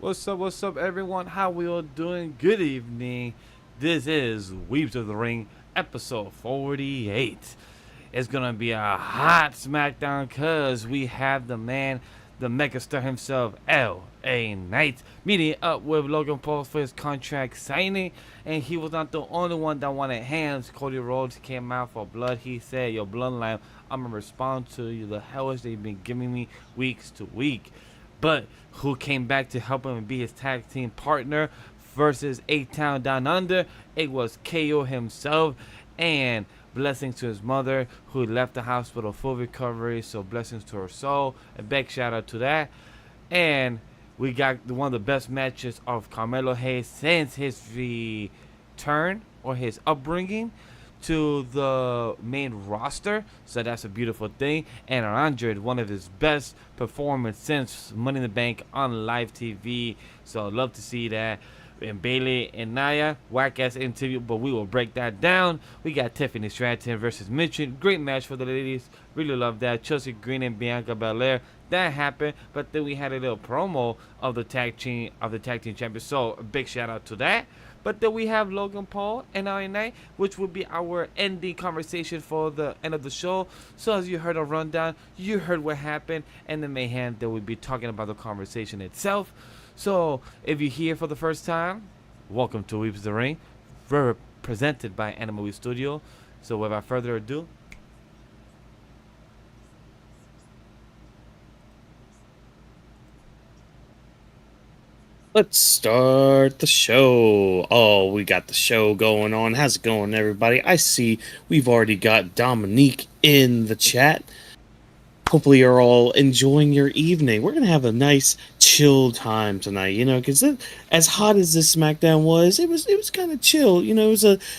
What's up, everyone? How we all doing? Good evening. This is Weebs of the Ring, episode 48. It's gonna be a hot SmackDown cause we have the man, the megastar himself, LA Knight, meeting up with Logan Paul for his contract signing, and he was not the only one that wanted hands. Cody Rhodes came out for blood. He said, "Yo, Bloodline, I'm gonna respond to you. The hell is they've been giving me weeks to week." But who came back to help him and be his tag team partner versus A-Town Down Under? It was KO himself, and blessings to his mother who left the hospital full recovery, so blessings to her soul. A big shout out to that. And we got one of the best matches of Carmelo Hayes since his return or his upbringing to the main roster. So that's a beautiful thing. And Andre, one of his best performances since Money in the Bank on live TV. So love to see that. And Bailey and Nia, whack ass interview, but we will break that down. We got Tiffany Stratton versus Mitchell. Great match for the ladies. Really love that. Chelsea Green and Bianca Belair. That happened, but then we had a little promo of the tag team champions. So a big shout out to that. But then we have Logan Paul and LA Knight, which will be our ending conversation for the end of the show. So as you heard a rundown, you heard what happened, and the mayhem that we'll be talking about the conversation itself. So if you're here for the first time, welcome to Weebs of the Ring, presented by AniMa Studio. So without further ado, Let's start the show. Oh, we got the show going on. How's it going, everybody? I see we've already got Dominique in the chat. Hopefully, you're all enjoying your evening. We're gonna have a nice, chill time tonight. Because as hot as this SmackDown was, it was kind of chill. It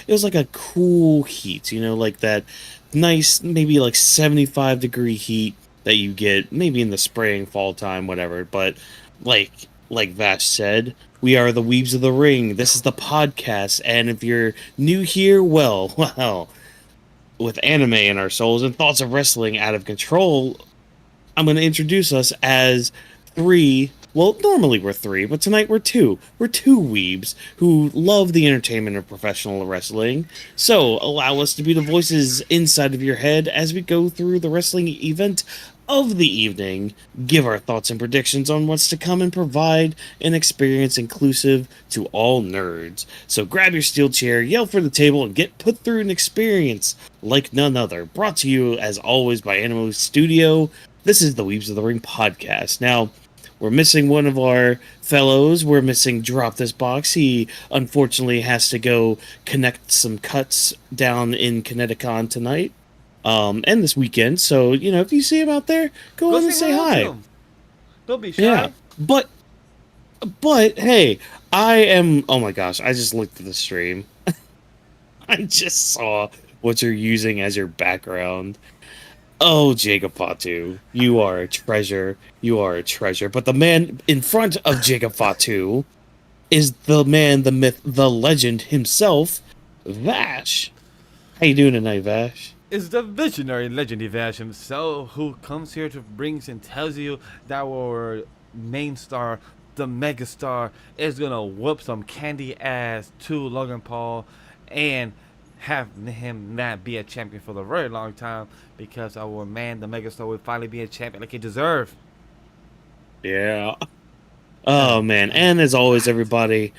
was like a cool heat. Like that nice, maybe like 75-degree heat that you get maybe in the spring, fall time, whatever. But like like Vash said, we are the Weebs of the Ring. This is the podcast, and if you're new here, well, with anime in our souls and thoughts of wrestling out of control, I'm going to introduce us as three. Well, normally we're three, but tonight we're two. We're two weebs who love the entertainment of professional wrestling. So allow us to be the voices inside of your head as we go through the wrestling event of the evening, give our thoughts and predictions on what's to come, and provide an experience inclusive to all nerds. So grab your steel chair, yell for the table, and get put through an experience like none other. Brought to you, as always, by AniMa Studio. This is the Weebs of the Ring podcast. Now, we're missing one of our fellows. We're missing DropThisBox. He unfortunately has to go connect some cuts down in Connecticut tonight. And this weekend. So, if you see him out there, go go on and say say hello to hi. him. Don't be Yeah. shy. But hey, I am, oh my gosh, I just looked at the stream. I just saw what you're using as your background. Oh, Jacob Fatu, you are a treasure. You are a treasure. But the man in front of Jacob Fatu is the man, the myth, the legend himself, Vash. How you doing tonight, Vash? Is the visionary legend D Vash himself who comes here to brings and tells you that our main star, the megastar, is gonna whoop some candy ass to Logan Paul and have him not be a champion for a very long time because our man, the megastar, will finally be a champion like he deserves. Yeah. Oh man, and as always, everybody,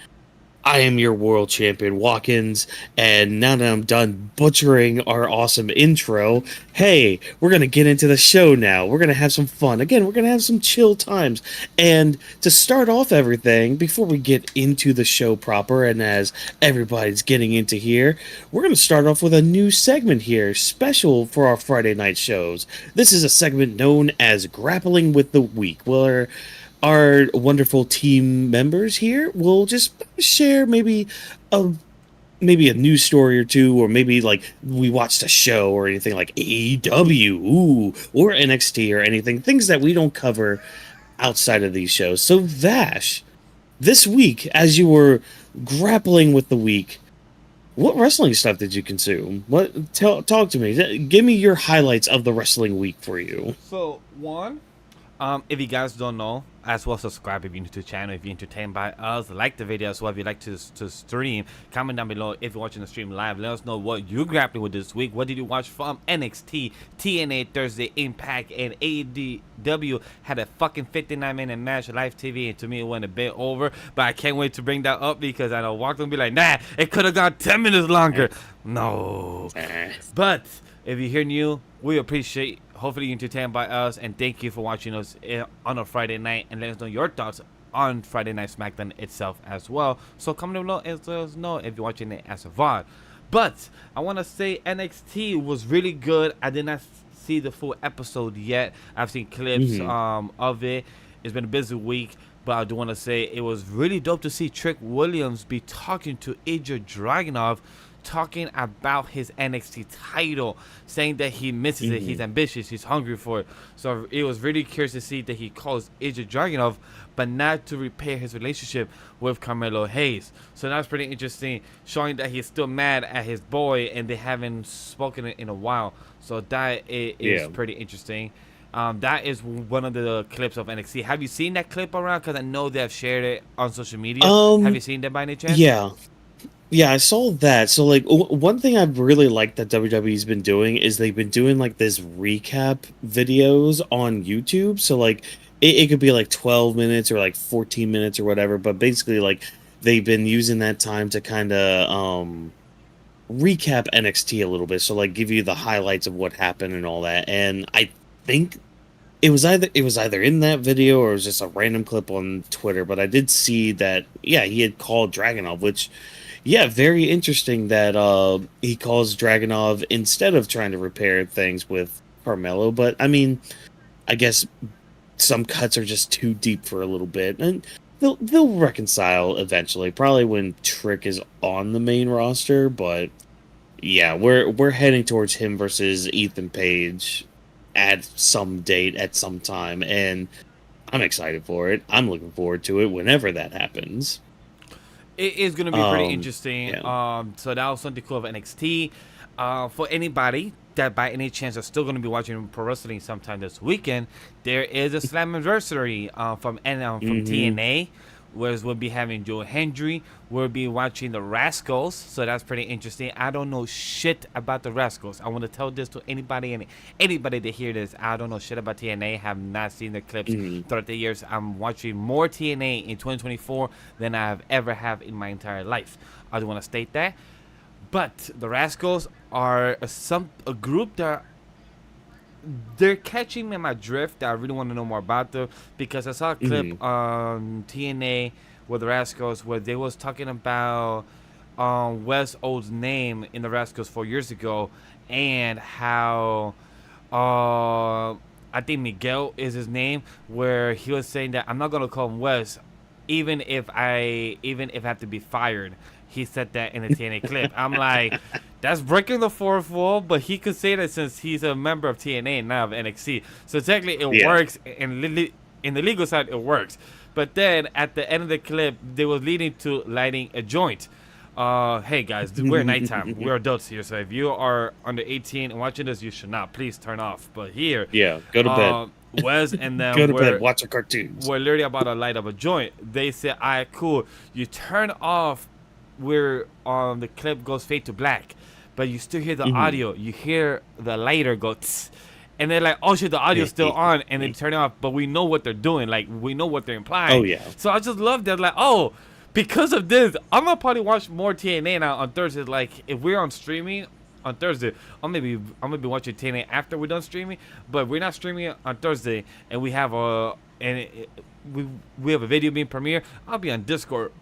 I am your world champion, Whawkins, and now that I'm done butchering our awesome intro, hey, we're gonna get into the show now. We're gonna have some fun. Again, we're gonna have some chill times. And to start off everything, before we get into the show proper, and as everybody's getting into here, we're gonna start off with a new segment here, special for our Friday night shows. This is a segment known as Grappling with the Week, where our wonderful team members here will just share a maybe a news story or two, or maybe like we watched a show or anything like AEW, or NXT or anything, things that we don't cover outside of these shows. So Vash, this week, as you were grappling with the week, what wrestling stuff did you consume? Talk to me. Give me your highlights of the wrestling week for you. So one, If you guys don't know, as well subscribe if you're new to the channel, if you're entertained by us, like the video as well if you like to stream. Comment down below if you're watching the stream live. Let us know what you're grappling with this week. What did you watch from NXT, TNA Thursday, Impact, and AEW had a fucking 59-minute match live TV, and to me it went a bit over, but I can't wait to bring that up because I know Walk will be like, nah, it could have gone 10 minutes longer. No. But if you're here new, we appreciate. Hopefully you're entertained by us, and thank you for watching us on a Friday night, and let us know your thoughts on Friday Night SmackDown itself as well. So comment down below and let us know if you're watching it as a VOD. But I want to say NXT was really good. I did not see the full episode yet. I've seen clips of it. It's been a busy week, but I do want to say it was really dope to see Trick Williams be talking to Ilja Dragunov, talking about his NXT title, saying that he misses it, he's ambitious, he's hungry for it. So it was really curious to see that he calls Ilja Dragunov, but not to repair his relationship with Carmelo Hayes. So that's pretty interesting, showing that he's still mad at his boy and they haven't spoken in a while. So that is pretty interesting. That is one of the clips of NXT. Have you seen that clip around? Because I know they've shared it on social media. Have you seen that by any chance? Yeah, I saw that. So, like, one thing I've really liked that WWE's been doing is they've been doing, like, this recap videos on YouTube. So, like, it could be, like, 12 minutes or, like, 14 minutes or whatever. But basically, like, they've been using that time to kind of recap NXT a little bit. So, like, give you the highlights of what happened and all that. And I think it was either in that video or it was just a random clip on Twitter. But I did see that, yeah, he had called Dragunov, which... yeah, very interesting that he calls Dragunov instead of trying to repair things with Carmelo. But, I mean, I guess some cuts are just too deep for a little bit. And they'll reconcile eventually, probably when Trick is on the main roster. But, yeah, we're heading towards him versus Ethan Page at some date, at some time. And I'm excited for it. I'm looking forward to it whenever that happens. It is going to be pretty interesting. Yeah. So that was something cool of NXT. For anybody that by any chance are still going to be watching pro wrestling sometime this weekend, there is a Slammiversary from TNA, where we'll be having Joe Hendry. We'll be watching the Rascals, so that's pretty interesting. I don't know shit about the Rascals. I want to tell this to anybody that hear this. I don't know shit about TNA. Have not seen the clips throughout the years. I'm watching more TNA in 2024 than I've ever have in my entire life. I do want to state that. But the Rascals are a group that they're catching me in my drift. I really want to know more about them because I saw a clip on TNA with the Rascals where they was talking about Wes Old's name in the Rascals 4 years ago, and how I think Miguel is his name, where he was saying that I'm not gonna call him Wes even if I have to be fired. He said that in a TNA clip. I'm like, that's breaking the fourth wall, but he could say that since he's a member of TNA and not of NXT. So technically it works, and in the legal side it works. But then at the end of the clip, they were leading to lighting a joint. Hey guys, we're nighttime. We're adults here, so if you are under 18 and watching this, you should not. Please turn off. But here, go to bed. Wes and them go to bed, watch your cartoons. We're literally about to light up a joint. They said, all right, cool. You turn off where the clip goes fade to black, but you still hear the audio. You hear the lighter go tss, and they're like, oh shit, the audio's still on, and they turn it off, but we know what they're doing. Like, we know what they're implying. Oh yeah. So I just love that. Like, oh, because of this, I'm gonna probably watch more TNA now on Thursday. Like, if we're on streaming on Thursday, I'm gonna be watching TNA after we're done streaming. But we're not streaming on Thursday, and we have we have a video being premiered. I'll be on Discord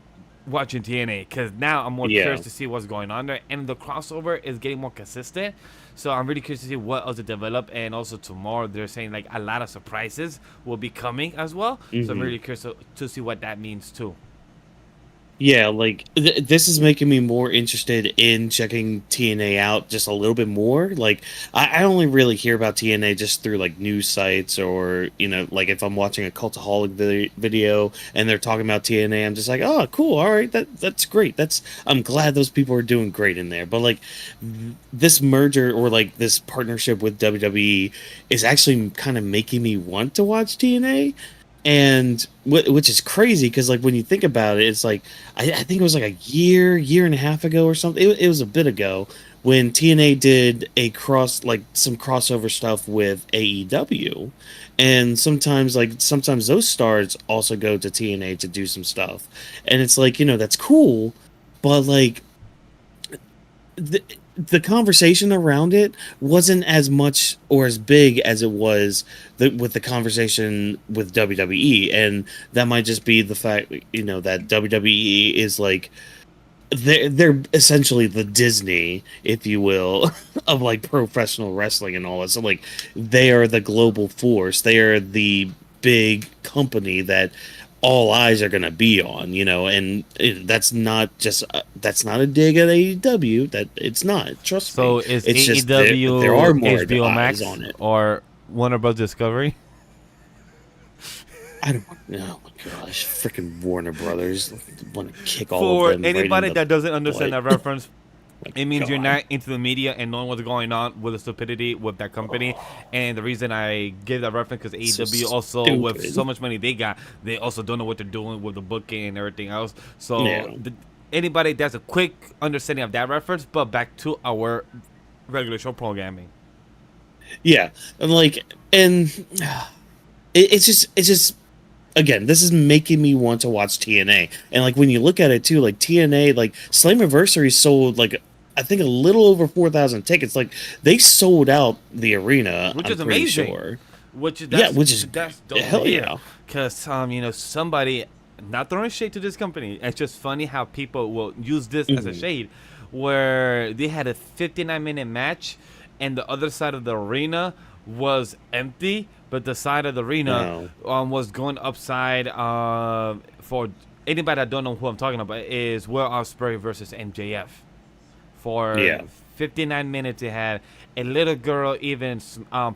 watching TNA because now I'm more curious to see what's going on there, and the crossover is getting more consistent. So I'm really curious to see what else to develop, and also tomorrow they're saying like a lot of surprises will be coming as well. So I'm really curious to see what that means too. Yeah, like this is making me more interested in checking TNA out just a little bit more. Like I only really hear about TNA just through like news sites or like if I'm watching a cultaholic video and they're talking about TNA, I'm just like, oh, cool, all right, that's great. I'm glad those people are doing great in there. But like this merger or like this partnership with WWE is actually kind of making me want to watch TNA and which is crazy because like when you think about it, it's like I think it was like a year and a half ago or something. It was a bit ago when TNA did some crossover stuff with AEW, and sometimes those stars also go to TNA to do some stuff, and it's like that's cool, but like the conversation around it wasn't as much or as big as it was with the conversation with WWE, and that might just be the fact that WWE is like they're essentially the Disney, if you will, of like professional wrestling and all that. So like they are the global force. They are the big company that all eyes are going to be on, and that's not a dig at AEW. That it's not. Trust me. So is It's just there AEW are more HBO eyes Max on it. or Warner Bros. Discovery? I don't. Oh my gosh, freaking Warner Brothers want to kick all For of them. anybody Right that doesn't understand that reference, like, it means you're God. not into the media and knowing what's going on with the stupidity with that company. And the reason I give that reference because AEW also, with Stupid. so much money they got, they also don't know what they're doing with the booking and everything else. Yeah. So anybody that's a quick understanding of that reference, but back to our regular show programming. Yeah, and it's just again, this is making me want to watch TNA. And like when you look at it too, like TNA, like Slammiversary sold like I think a little over 4,000 tickets. Like they sold out the arena. Which I'm is pretty amazing. sure. Which is that's dope hell to hear. yeah. Cause somebody, not throwing shade to this company. It's just funny how people will use this as a shade, where they had a 59-minute match, and the other side of the arena was empty, but the side of the arena was going upside. For anybody that don't know who I'm talking about, is Will Ospreay versus MJF. For 59 minutes, they had a little girl even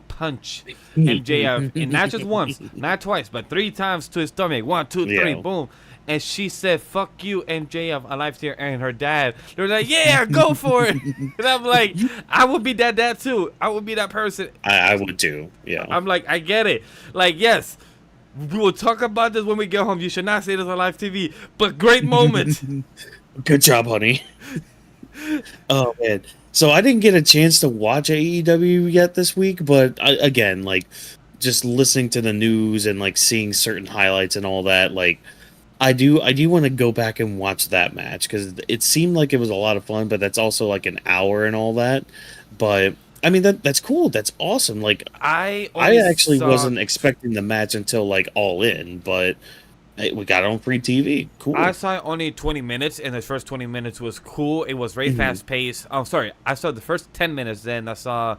punch MJF, and not just once, not twice, but 3 times to his stomach. 1, 2, 3, boom. And she said, "Fuck you, MJF, alive here." And her dad, they're like, "Yeah, go for it." And I'm like, I would be that dad too. I would be that person. I would too. Yeah. I'm like, I get it. Like, yes, we will talk about this when we get home. You should not say this on live TV, but great moment. Good job, honey. Oh man. So I didn't get a chance to watch AEW yet this week, but again, like just listening to the news and like seeing certain highlights and all that, like I do want to go back and watch that match because it seemed like it was a lot of fun, but that's also like an hour and all that. But I mean that's cool. That's awesome. Like I actually wasn't expecting the match until like All In, but we got it on free TV. Cool. I saw only 20 minutes, and the first 20 minutes was cool. It was very fast paced. I'm sorry, I saw the first 10 minutes, then I saw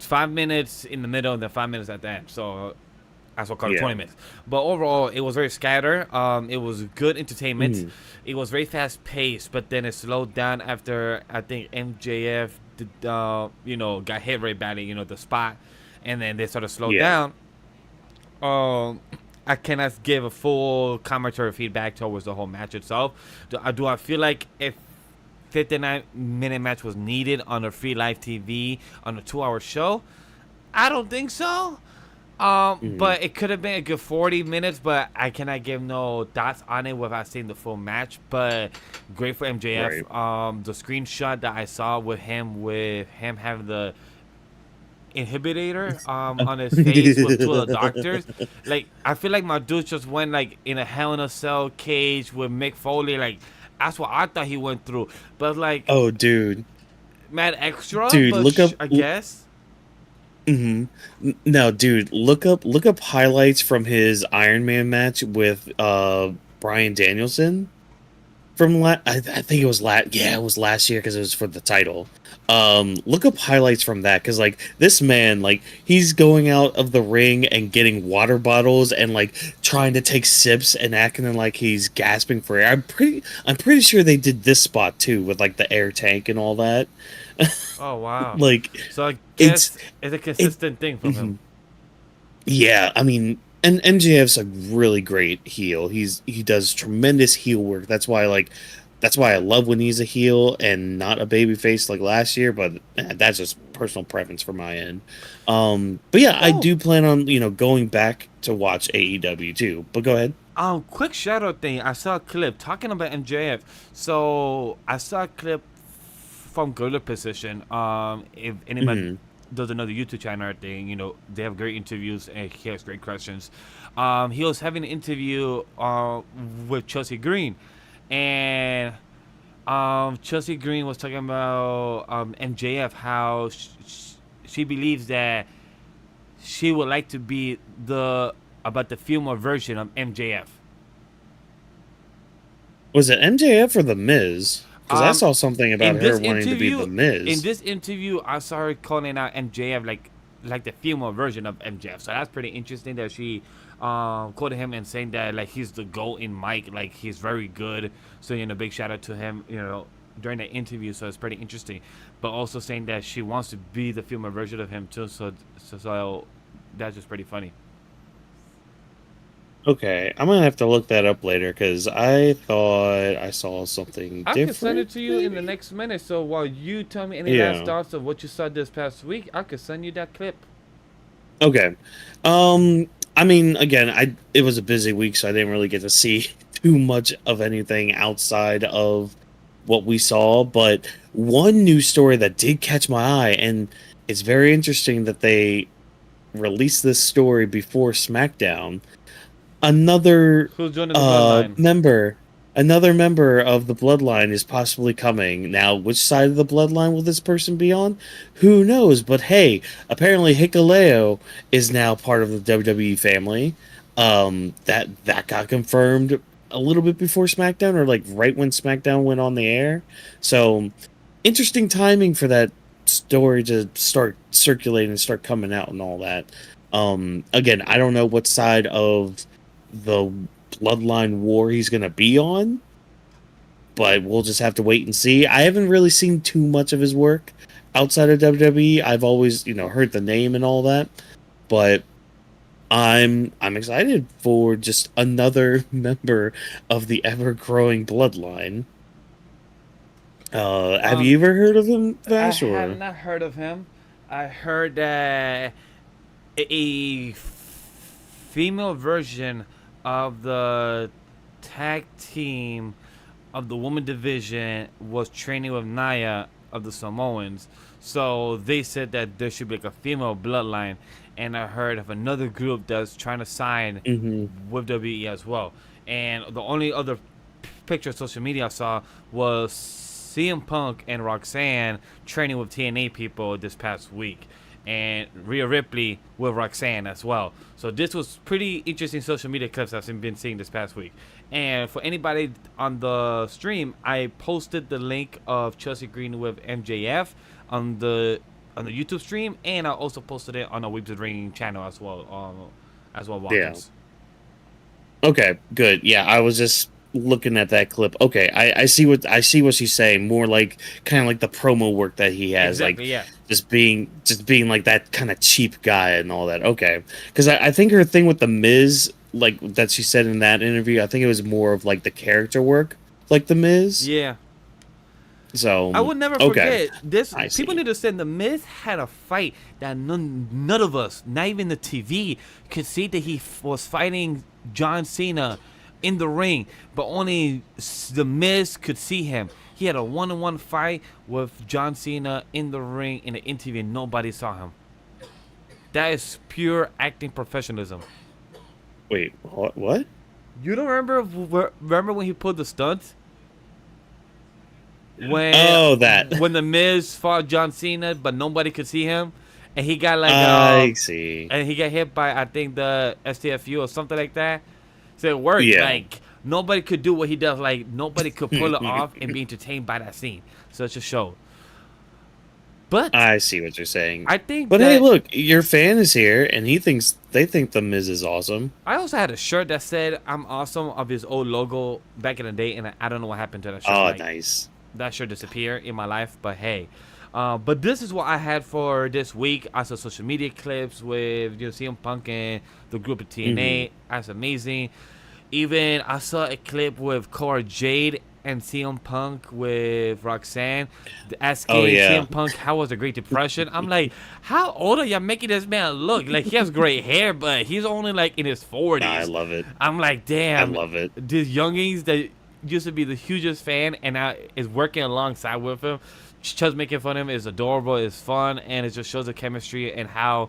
5 minutes in the middle, and then 5 minutes at the end. So I saw 20 minutes. But overall, it was very scattered. It was good entertainment. It was very fast paced, but then it slowed down after I think MJF did, got hit very badly, the spot, and then they sort of slowed down. I cannot give a full commentary feedback towards the whole match itself. Do I feel like if 59-minute match was needed on a free live TV on a 2-hour show? I don't think so. But it could have been a good 40 minutes, but I cannot give no thoughts on it without seeing the full match. But great for MJF. Right. The screenshot that I saw with him having the inhibitor on his face with 2 of the doctors, like I feel like my dude just went like in a Hell in a Cell cage with Mick Foley. Like that's what I thought he went through, but like, oh dude, mad extra, dude, but look up, I guess. No, dude, look up highlights from his Iron Man match with Bryan Danielson I think it was it was last year because it was for the title. Look up highlights from that because like this man, like he's going out of the ring and getting water bottles and like trying to take sips and acting like he's gasping for air. I'm pretty sure they did this spot too with like the air tank and all that. Oh wow! Like So I guess it's a consistent thing from him. yeah, I mean, and MJF's a really great heel. He does tremendous heel work. That's why I love when he's a heel and not a baby face like last year. But that's just personal preference from my end. But yeah, I do plan on going back to watch AEW too. But go ahead. Quick shout out thing. I saw a clip talking about MJF. So I saw a clip from Gorilla Position. If anybody does another YouTube channel thing, they have great interviews and he has great questions. He was having an interview with Chelsea Green, and Chelsea Green was talking about MJF, how she believes that she would like to be about the female version of MJF. Was it MJF or The Miz? Because I saw something about her wanting to be The Miz. In this interview, I saw her calling out MJF like the female version of MJF. So that's pretty interesting that she quoted him and saying that like he's the GOAT in mic, like he's very good. So big shout out to him, during the interview. So it's pretty interesting. But also saying that she wants to be the female version of him too. So that's just pretty funny. Okay, I'm gonna have to look that up later because I thought I saw something different. I can send it to you in the next minute. So while you tell me any last thoughts of what you saw this past week, I could send you that clip. Okay. I mean, again, it was a busy week, so I didn't really get to see too much of anything outside of what we saw. But one news story that did catch my eye, and it's very interesting that they released this story before SmackDown. Another Who's joining the Bloodline? Another member of the Bloodline is possibly coming. Now, which side of the Bloodline will this person be on? Who knows? But hey, apparently Hikuleo is now part of the WWE family. That got confirmed a little bit before SmackDown, or like right when SmackDown went on the air. So, interesting timing for that story to start circulating and start coming out and all that. Again, I don't know what side of the Bloodline war he's going to be on, but we'll just have to wait and see. I haven't really seen too much of his work outside of WWE. I've always, heard the name and all that, but I'm excited for just another member of the ever-growing Bloodline. Have you ever heard of him, Vash? I have not heard of him. I heard that a female version of the tag team of the woman division was training with Nia of the Samoans. So they said that there should be like a female Bloodline. And I heard of another group that's trying to sign with WWE as well. And the only other picture of social media I saw was CM Punk and Roxanne training with TNA people this past week. And Rhea Ripley with Roxanne as well. So this was pretty interesting social media clips I've been seeing this past week. And for anybody on the stream, I posted the link of Chelsea Green with MJF on the YouTube stream, and I also posted it on the Weebs Of the Ring channel as well. Whawkins. Yeah. Okay, good. Yeah, I was just looking at that clip. Okay, I see what she's saying. More like kind of like the promo work that he has, exactly, like yeah. just being like that kind of cheap guy and all that. Okay, because I think her thing with the Miz, like that she said in that interview, I think it was more of like the character work, like the Miz. Yeah. So I would never forget this. I People see. need to say the Miz had a fight that none of us, not even the TV, could see that he was fighting John Cena in the ring, but only the Miz could see him. He had a one-on-one fight with John Cena in the ring in an interview, and nobody saw him. That is pure acting professionalism. Wait, what? You don't remember when he pulled the stunt? When the Miz fought John Cena, but nobody could see him, and he got like I see, and he got hit by I think the STFU or something like that. So it worked. Yeah. Like nobody could do what he does. Like, nobody could pull it off and be entertained by that scene. Such a show. But I see what you're saying. I think But that, hey, look, your fan is here, and they think the Miz is awesome. I also had a shirt that said "I'm awesome" of his old logo back in the day, and I don't know what happened to that shirt. Oh, Like, nice. that shirt disappeared in my life, but hey. But this is what I had for this week. I saw social media clips with CM Punk and the group of TNA. That's amazing. Even I saw a clip with Cora Jade and CM Punk with Roxanne asking CM Punk how was the Great Depression. I'm like, how old are y'all making this man look? Like, he has great hair, but he's only like in his 40s. I love it. I'm like, damn. I love it. These youngins that used to be the hugest fan and now is working alongside with him. Just making fun of him is adorable, is fun, and it just shows the chemistry and how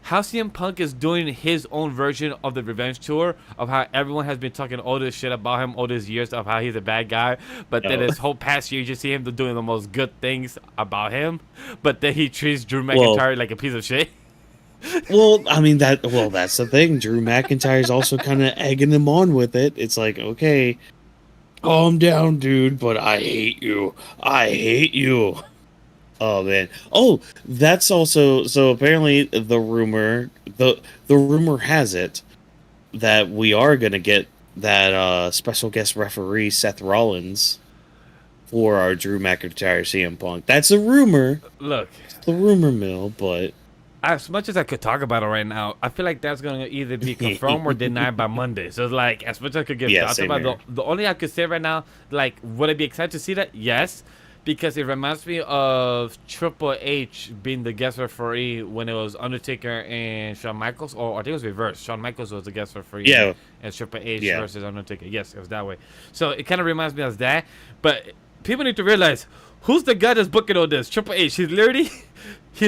CM Punk is doing his own version of the revenge tour, of how everyone has been talking all this shit about him all these years of how he's a bad guy, but then this whole past year you just see him doing the most good things about him, but then he treats Drew McIntyre like a piece of shit. Well, I mean that's the thing. Drew McIntyre's also kind of egging him on with it. It's like, okay, calm down, dude, but I hate you. I hate you. Oh man. Oh, that's also so apparently the rumor has it that we are gonna get that special guest referee Seth Rollins for our Drew McIntyre CM Punk. That's a rumor. Look, it's the rumor mill, but as much as I could talk about it right now, I feel like that's going to either be confirmed or denied by Monday. So it's like, as much as I could give thoughts about the only I could say right now, like, would I be excited to see that? Yes, because it reminds me of Triple H being the guest referee when it was Undertaker and Shawn Michaels, or I think it was reversed. Shawn Michaels was the guest referee, and Triple H versus Undertaker. Yes, it was that way. So it kind of reminds me of that. But people need to realize, who's the guy that's booking all this? Triple H. He's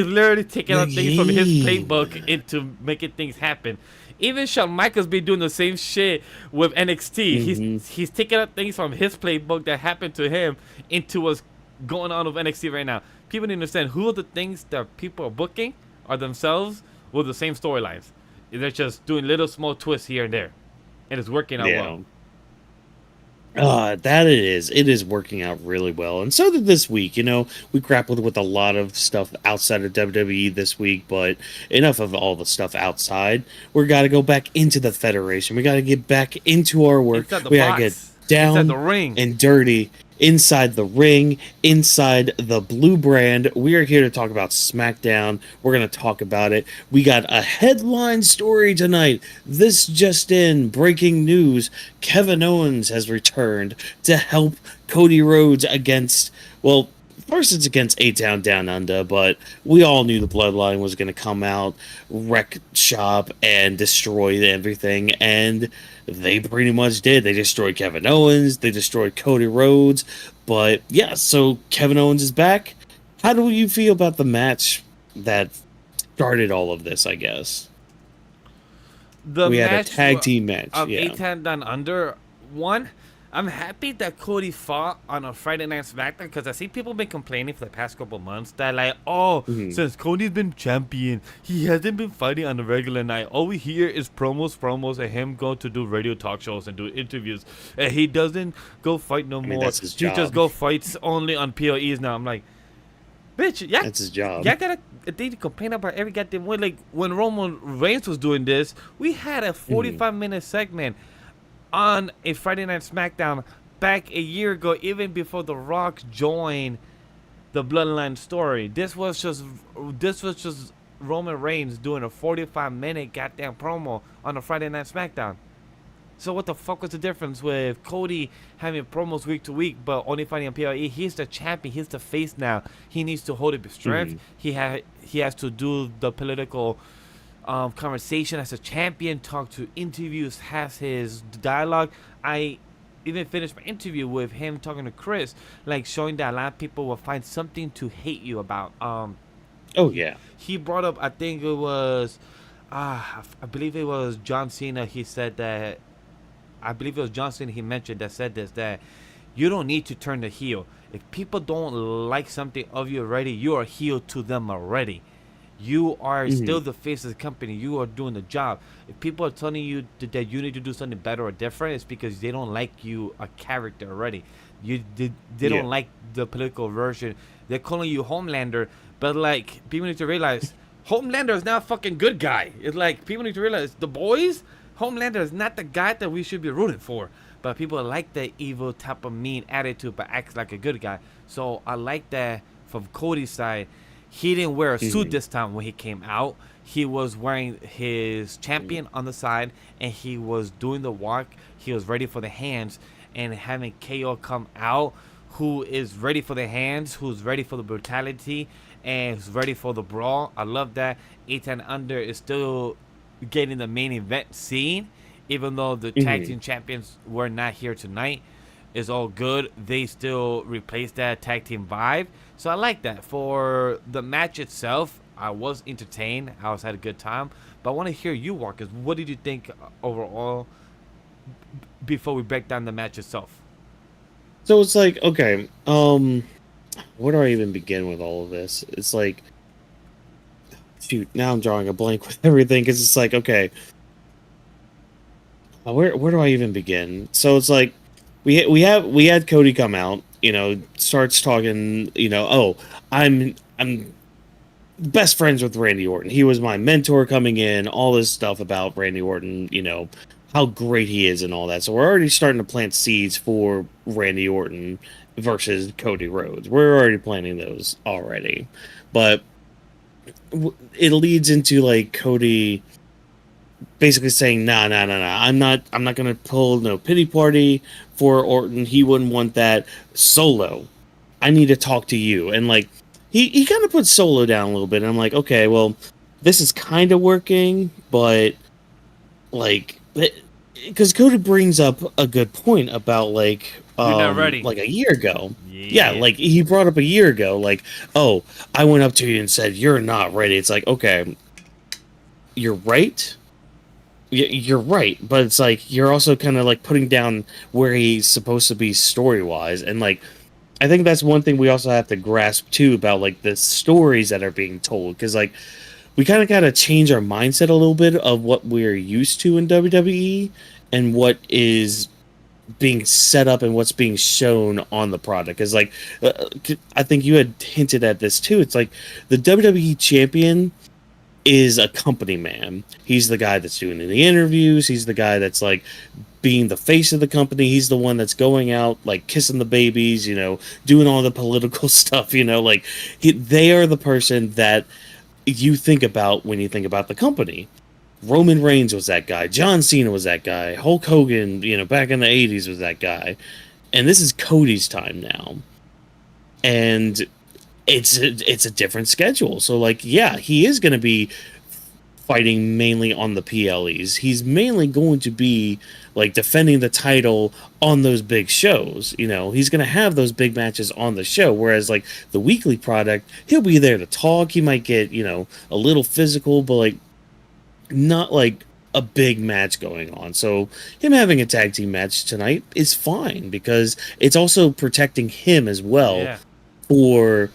literally taking out things from his playbook into making things happen. Even Shawn Michaels be doing the same shit with NXT. He's taking out things from his playbook that happened to him into what's going on with NXT right now. People need to understand who are the things that people are booking are themselves with the same storylines. They're just doing little small twists here and there, and it's working out well. That it is. It is working out really well. And so did this week. We grappled with a lot of stuff outside of WWE this week, but enough of all the stuff outside. We got to go back into the Federation. We got to get back into our work. We got to get down the ring and dirty inside the ring, inside the blue brand. We are here to talk about SmackDown. We're going to talk about it. We got a headline story tonight. This just in, breaking news. Kevin Owens has returned to help Cody Rhodes against, well, first it's against A-Town Down Under, but we all knew the Bloodline was going to come out, wreck shop, and destroy everything, and they pretty much did. They destroyed Kevin Owens, they destroyed Cody Rhodes, but yeah, so Kevin Owens is back. How do you feel about the match that started all of this, I guess? We had a tag team match. A-Town Down Under, one, I'm happy that Cody fought on a Friday Night SmackDown because I see people been complaining for the past couple months that like, since Cody's been champion, he hasn't been fighting on a regular night. All we hear is promos, and him go to do radio talk shows and do interviews. And he doesn't go fight no more. That's his job. He just go fights only on POEs now. I'm like, bitch, yeah, that's his job. Yeah, got a thing to complain about every goddamn way. Like when Roman Reigns was doing this, we had a 45-minute segment on a Friday Night SmackDown back a year ago, even before The Rock joined the Bloodline story. This was just Roman Reigns doing a 45-minute goddamn promo on a Friday Night SmackDown. So what the fuck was the difference with Cody having promos week to week, but only fighting on PLE? He's the champion. He's the face now. He needs to hold it with strength. He has to do the political conversation as a champion, talk to interviews, has his dialogue. I even finished my interview with him talking to Chris, like showing that a lot of people will find something to hate you about. He brought up, I think it was, I believe it was John Cena. He said that, I believe it was John Cena he mentioned that said this, that you don't need to turn the heel. If people don't like something of you already, you are heel to them already. You are Hmm. still the face of the company. You are doing the job. If people are telling you that you need to do something better or different, it's because they don't like you a character already. They Yeah. don't like the political version. They're calling you Homelander, but like people need to realize Homelander is not a fucking good guy. It's like people need to realize the boys. Homelander is not the guy that we should be rooting for. But people like the evil type of mean attitude, but acts like a good guy. So I like that from Cody's side. He didn't wear a suit Hmm. this time when he came out. He was wearing his champion on the side, and he was doing the walk. He was ready for the hands, and having KO come out, who is ready for the hands, who's ready for the brutality, and who's ready for the brawl. I love that. 8 Under is still getting the main event scene, even though the tag Hmm. team champions were not here tonight. Is all good. They still replaced that tag team vibe, so I like that. For the match itself, I was entertained. I was had a good time. But I want to hear you, Whawkins. What did you think overall before we break down the match itself? So it's like, okay, where do I even begin with all of this? It's like, shoot, now I'm drawing a blank with everything because it's like, okay, where do I even begin? So it's like, we had Cody come out, starts talking, oh, I'm best friends with Randy Orton. He was my mentor coming in, all this stuff about Randy Orton, how great he is and all that. So we're already starting to plant seeds for Randy Orton versus Cody Rhodes. We're already planting those already. But it leads into like Cody basically saying, "Nah, nah, nah, nah. I'm not gonna pull no pity party for Orton. He wouldn't want that. Solo, I need to talk to you." And like he kind of put Solo down a little bit. And I'm like, okay, well, this is kind of working, but like, because Cody brings up a good point about You're not ready. like a year ago. Yeah, Yeah. like he brought up a year ago, like, oh, I went up to you and said you're not ready. It's like, okay, you're right. You're right, but it's like you're also kind of like putting down where he's supposed to be story wise, and like I think that's one thing we also have to grasp too about like the stories that are being told, because like we kind of got to change our mindset a little bit of what we're used to in WWE and what is being set up and what's being shown on the product. Because like I think you had hinted at this too. It's like the WWE champion is a company man. He's the guy that's doing the interviews. He's the guy that's like being the face of the company. He's the one that's going out like kissing the babies, doing all the political stuff, like they are the person that you think about when you think about the company. Roman Reigns was that guy. John Cena was that guy. Hulk Hogan, back in the 80s was that guy. And this is Cody's time now. And it's a different schedule. So like, yeah, he is going to be fighting mainly on the PLEs. He's mainly going to be like defending the title on those big shows. He's going to have those big matches on the show. Whereas like the weekly product, he'll be there to talk. He might get, a little physical, but like not like a big match going on. So him having a tag team match tonight is fine because it's also protecting him as well Yeah. for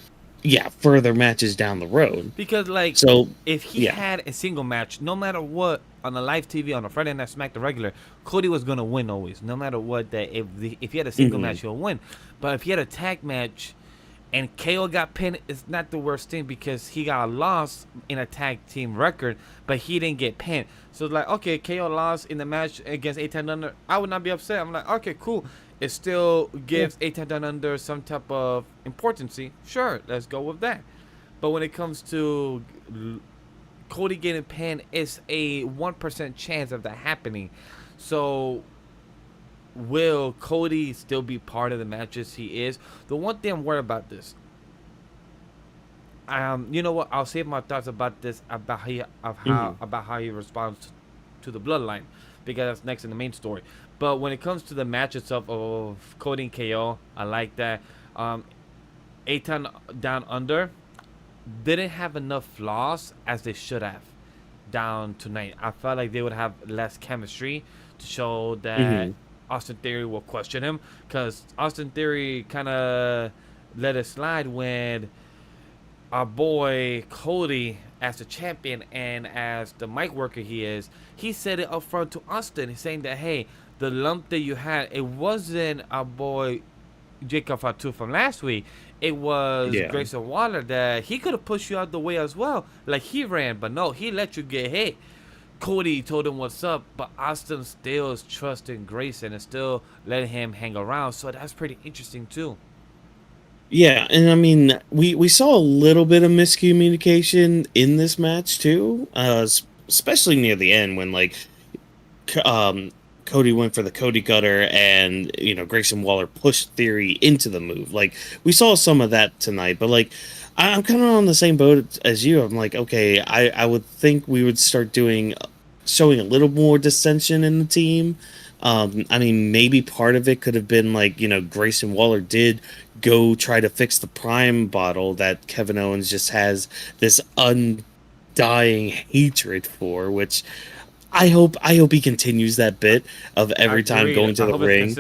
further matches down the road. Because like So if he yeah. had a single match, no matter what, on a live TV on a Friday Night Smack the regular, Cody was gonna win always, no matter what. That if he had a single Hmm. match, he'll win. But if he had a tag match and KO got pinned, it's not the worst thing because he got lost in a tag team record, but he didn't get pinned. So it's like, okay, KO lost in the match against 8 Under. I would not be upset. I'm like, okay, cool. It still gives 8 Under some type of importance. Sure, let's go with that. But when it comes to Cody getting pinned, it's a 1% chance of that happening. So will Cody still be part of the matches? He is. The one thing I'm worried about this. You know what? I'll save my thoughts about this Hmm. about how he responds to the bloodline, because that's next in the main story. But when it comes to the match itself of Cody and KO, I like that. Eitan Down Under didn't have enough flaws as they should have down tonight. I felt like they would have less chemistry to show that Hmm. Austin Theory will question him, because Austin Theory kind of let it slide when our boy Cody as the champion and as the mic worker he said it up front to Austin. He's saying that, hey, the lump that you had, it wasn't our boy Jacob Fatu from last week. It was Yeah. Grayson Waller that he could have pushed you out the way as well. Like he ran, but no, he let you get hit. Cody told him what's up, but Austin still is trusting Grayson and still letting him hang around. So that's pretty interesting too. Yeah, and I mean, we saw a little bit of miscommunication in this match too, especially near the end when like Cody went for the Cody Cutter and Grayson Waller pushed Theory into the move. Like we saw some of that tonight, but like I'm kind of on the same boat as you. I'm like, okay, I would think we would start showing a little more dissension in the team. I mean, maybe part of it could have been like, Grayson Waller did go try to fix the Prime bottle that Kevin Owens just has this undying hatred for, which I hope he continues that bit of every time going to the ring,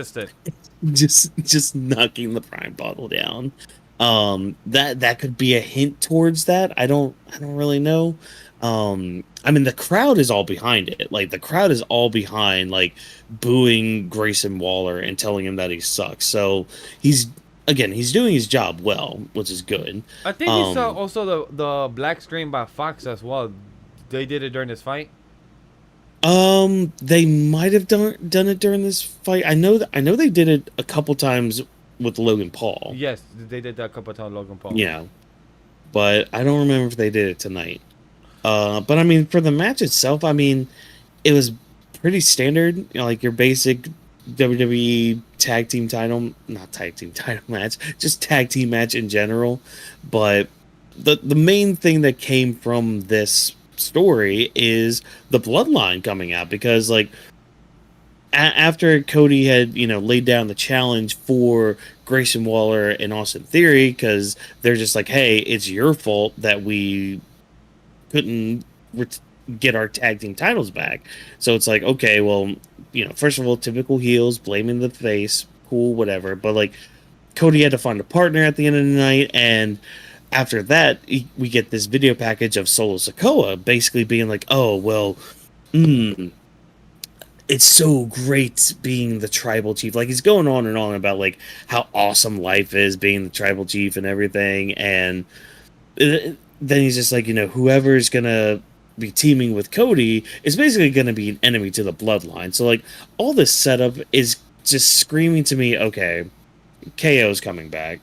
just knocking the Prime bottle down. That could be a hint towards that. I don't really know. I mean, the crowd is all behind it. Like the crowd is all behind, like booing Grayson Waller and telling him that he sucks. So he's doing his job well, which is good. I think he saw also the black screen by Fox as well. They did it during this fight. They might have done it during this fight. I know they did it a couple times with Logan Paul. Yes, they did that a couple times with Logan Paul. Yeah, but I don't remember if they did it tonight. But I mean, for the match itself, I mean, it was pretty standard. Like your basic WWE tag team title, not tag team title match, just tag team match in general. But the main thing that came from this story is the bloodline coming out, because like after Cody had laid down the challenge for Grayson Waller and Austin Theory, because they're just like, hey, it's your fault that we couldn't get our tag team titles back. So it's like, okay, well, first of all, typical heels blaming the face, cool, whatever. But like Cody had to find a partner at the end of the night, and after that, we get this video package of Solo Sikoa basically being like, oh, well, it's so great being the tribal chief. Like he's going on and on about like how awesome life is being the tribal chief and everything. And then he's just like, whoever's going to be teaming with Cody is basically going to be an enemy to the bloodline. So like all this setup is just screaming to me, okay, KO's coming back.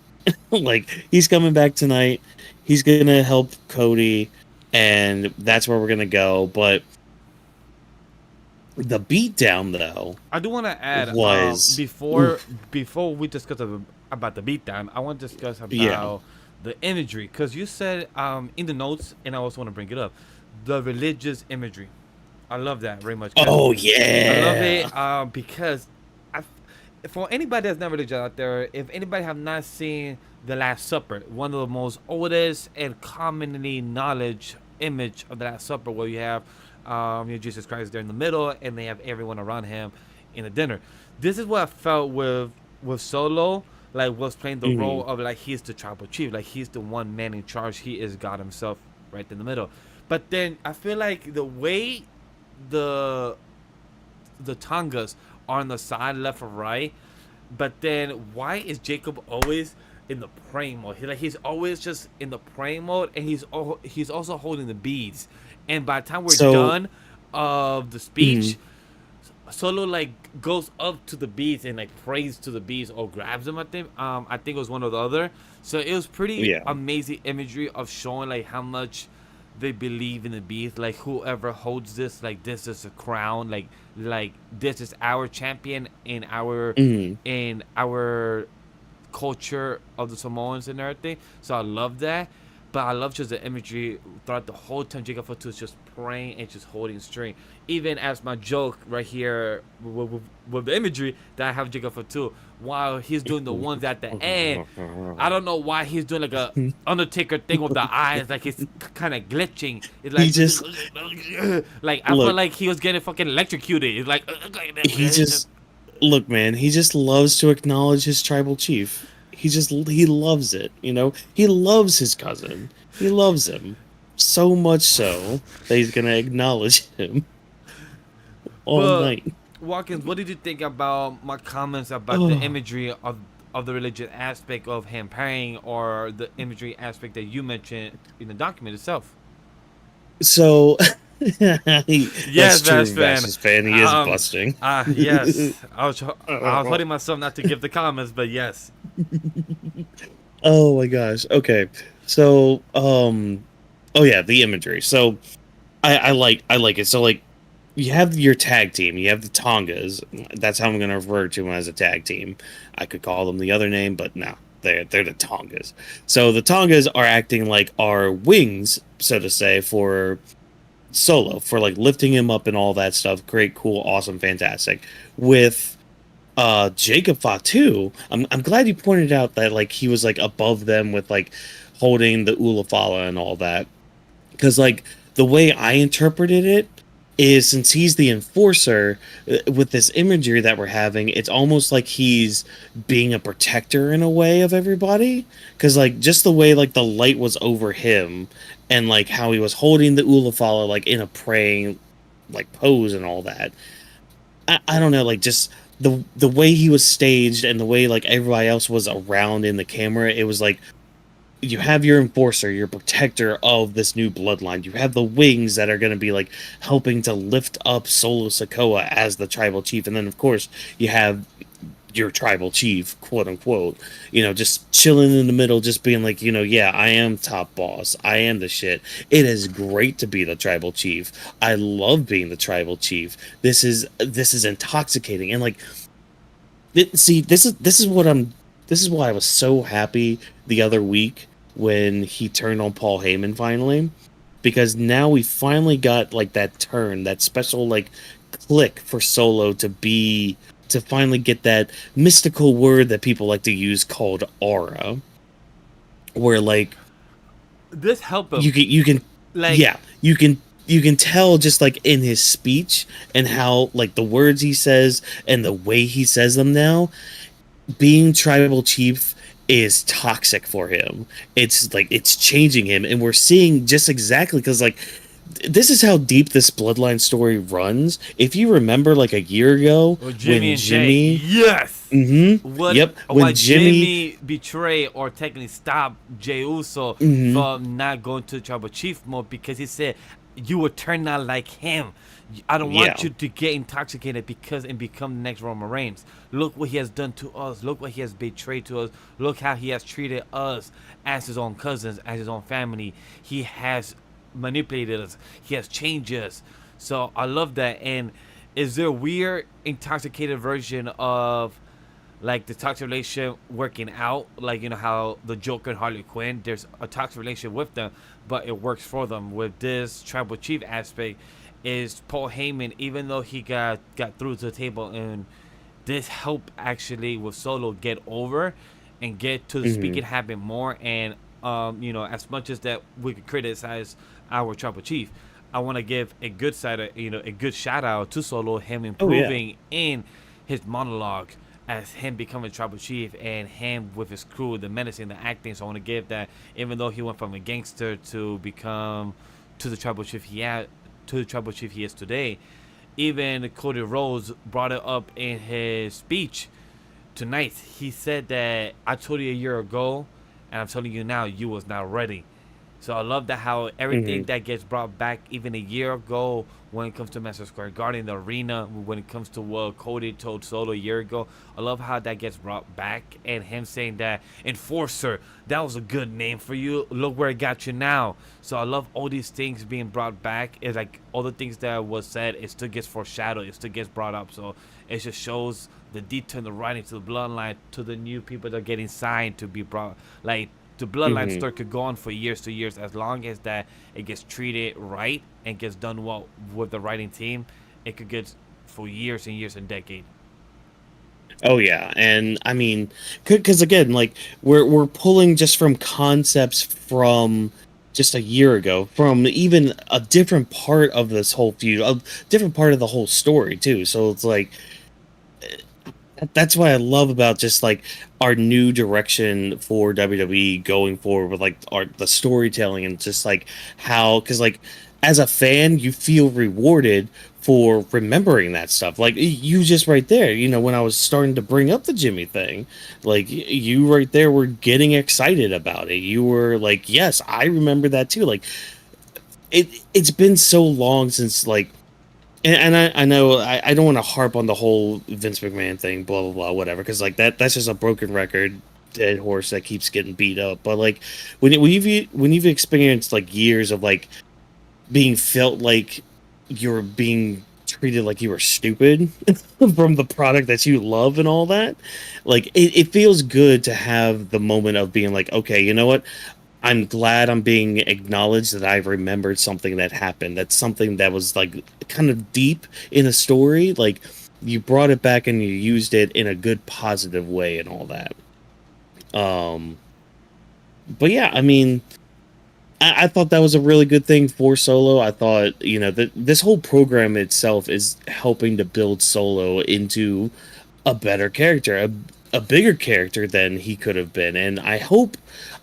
Like he's coming back tonight. He's going to help Cody, and that's where we're going to go. But the beatdown, though, I do want to add was before we discuss about the beatdown, I want to discuss about the imagery, because you said in the notes, and I also want to bring it up, the religious imagery. I love that very much. Oh yeah, I love it because for anybody that's not religious out there, if anybody have not seen The Last Supper, one of the most oldest and commonly knowledge image of The Last Supper, where you have Jesus Christ there in the middle, and they have everyone around him in a dinner. This is what I felt with Solo, like was playing the role of like he's the tribal chief, like he's the one man in charge. He is God himself, right in the middle. But then I feel like the way the Tongas are on the side, left or right, but then why is Jacob always in the praying mode? He's always just in the praying mode, and he's also holding the beads. And by the time we're done of the speech, Solo like goes up to the beads and like prays to the beads or grabs them. I think it was one or the other. So it was pretty amazing imagery of showing like how much they believe in the beads. Like whoever holds this, like this is a crown. Like this is our champion in our culture of the Samoans and everything. So I love that. But I love just the imagery throughout the whole time. Jacob Fatu is just praying and just holding straight. Even as my joke right here with the imagery that I have Jacob Fatu, while he's doing the ones at the end, I don't know why he's doing like a Undertaker thing with the eyes, like he's kind of glitching. It's like he just like I feel like he was getting fucking electrocuted. It's like he just look, man. He just loves to acknowledge his tribal chief. He loves it, He loves his cousin. He loves him. So much so that he's gonna acknowledge him all But night. Whawkins, what did you think about my comments about the Oh, imagery of the religious aspect of him praying, or the imagery aspect that you mentioned in the document itself? so Yes, that's best true, fan. Vash's fan. He is Um, busting. yes. I was holding myself not to give the comments, but yes. Oh my gosh. Okay. So, oh yeah, the imagery. So I like it. So like you have your tag team, you have the Tongas. That's how I'm gonna refer to them as a tag team. I could call them the other name, but no, they're the Tongas. So the Tongas are acting like our wings, so to say, for Solo, for like lifting him up and all that stuff. Great, cool, awesome, fantastic. With Jacob Fatu, I'm glad you pointed out that like he was like above them with like holding the Ulafala and all that, because like the way I interpreted it is, since he's the enforcer, with this imagery that we're having, it's almost like he's being a protector in a way of everybody, because like just the way like the light was over him and like how he was holding the Ulafala like in a praying like pose and all that. I don't know, like just the way he was staged and the way like everybody else was around in the camera, it was like you have your enforcer, your protector of this new bloodline. You have the wings that are going to be like helping to lift up Solo Sokoa as the tribal chief, and then of course you have your tribal chief, quote unquote, just chilling in the middle, just being like, yeah, I am top boss. I am the shit. It is great to be the tribal chief. I love being the tribal chief. This is intoxicating, and like, see, this is why I was so happy the other week when he turned on Paul Heyman finally, because now we finally got like that turn, that special like click for Solo to finally get that mystical word that people like to use called aura, where like This helped him. you can Like, yeah, you can tell just like in his speech and how like the words he says and the way he says them now, being tribal chief is toxic for him. It's like it's changing him, and we're seeing just exactly, because like this is how deep this bloodline story runs. If you remember, like a year ago, with Jimmy when and Jay. Jimmy, Yes. yep, when What Jimmy, Jimmy betrayed or technically stopped Jey Uso mhm, from not going to tribal chief mode, because he said you will turn out like him. I don't yeah, want you to get intoxicated because and become the next Roman Reigns. Look what he has done to us. Look what he has betrayed to us. Look how he has treated us as his own cousins, as his own family. He has manipulated us. He has changed us. So I love that. And is there a weird intoxicated version of like the toxic relationship working out, like how the Joker and Harley Quinn, there's a toxic relationship with them, but it works for them. With this tribal chief aspect, is Paul Heyman, even though he got through to the table, and this helped actually with Solo get over and get to the mhm, speaking habit more. And as much as that we could criticize our tribal chief, I want to give a good side of, a good shout out to Solo, him oh yeah, improving in his monologue as him becoming tribal chief, and him with his crew, the menacing, the acting. So I want to give that, even though he went from a gangster to become to the tribal chief he is today. Even Cody Rhodes brought it up in his speech tonight. He said that I told you a year ago, and I'm telling you now, you was not ready. So I love that how everything mhm, that gets brought back even a year ago when it comes to Madison Square Garden, the arena, when it comes to what Cody told Solo a year ago. I love how that gets brought back, and him saying that Enforcer, that was a good name for you. Look where it got you now. So I love all these things being brought back. It's like all the things that was said, it still gets foreshadowed, it still gets brought up. So it just shows the detail in the writing to the bloodline, to the new people that are getting signed to be brought, like the bloodline mhm. story could go on for years to years, as long as that it gets treated right and gets done well with the writing team. It could get for years and years and decades. Oh yeah, and I mean, because again, like we're pulling just from concepts from just a year ago, from even a different part of this whole feud, a different part of the whole story too. So it's like that's what I love about just like our new direction for WWE going forward with like the storytelling and just like how, because like as a fan you feel rewarded for remembering that stuff. Like you just right there, when I was starting to bring up the Jimmy thing, like you right there were getting excited about it. You were like, yes, I remember that too. Like it's been so long since like, and I know I don't want to harp on the whole Vince McMahon thing, blah blah blah, whatever, because like that's just a broken record, dead horse that keeps getting beat up. But like when you've experienced like years of like being felt like you're being treated like you were stupid from the product that you love and all that, like it feels good to have the moment of being like, okay, you know what, I'm glad I'm being acknowledged that I've remembered something that happened. That's something that was like kind of deep in a story. Like you brought it back and you used it in a good, positive way and all that. Um, but yeah, I mean, I thought that was a really good thing for Solo. I thought, that this whole program itself is helping to build Solo into a better character, a bigger character than he could have been. And I hope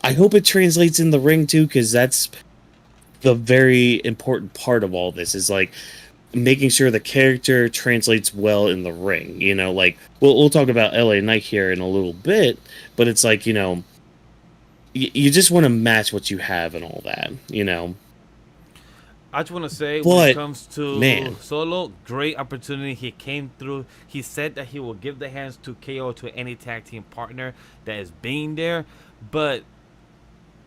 it translates in the ring too, because that's the very important part of all this, is like making sure the character translates well in the ring. Like we'll talk about LA Knight here in a little bit, but it's like, you just want to match what you have and all that. I just want to say, when it But comes to man, Solo, great opportunity. He came through. He said that he will give the hands to KO to any tag team partner that is being there. But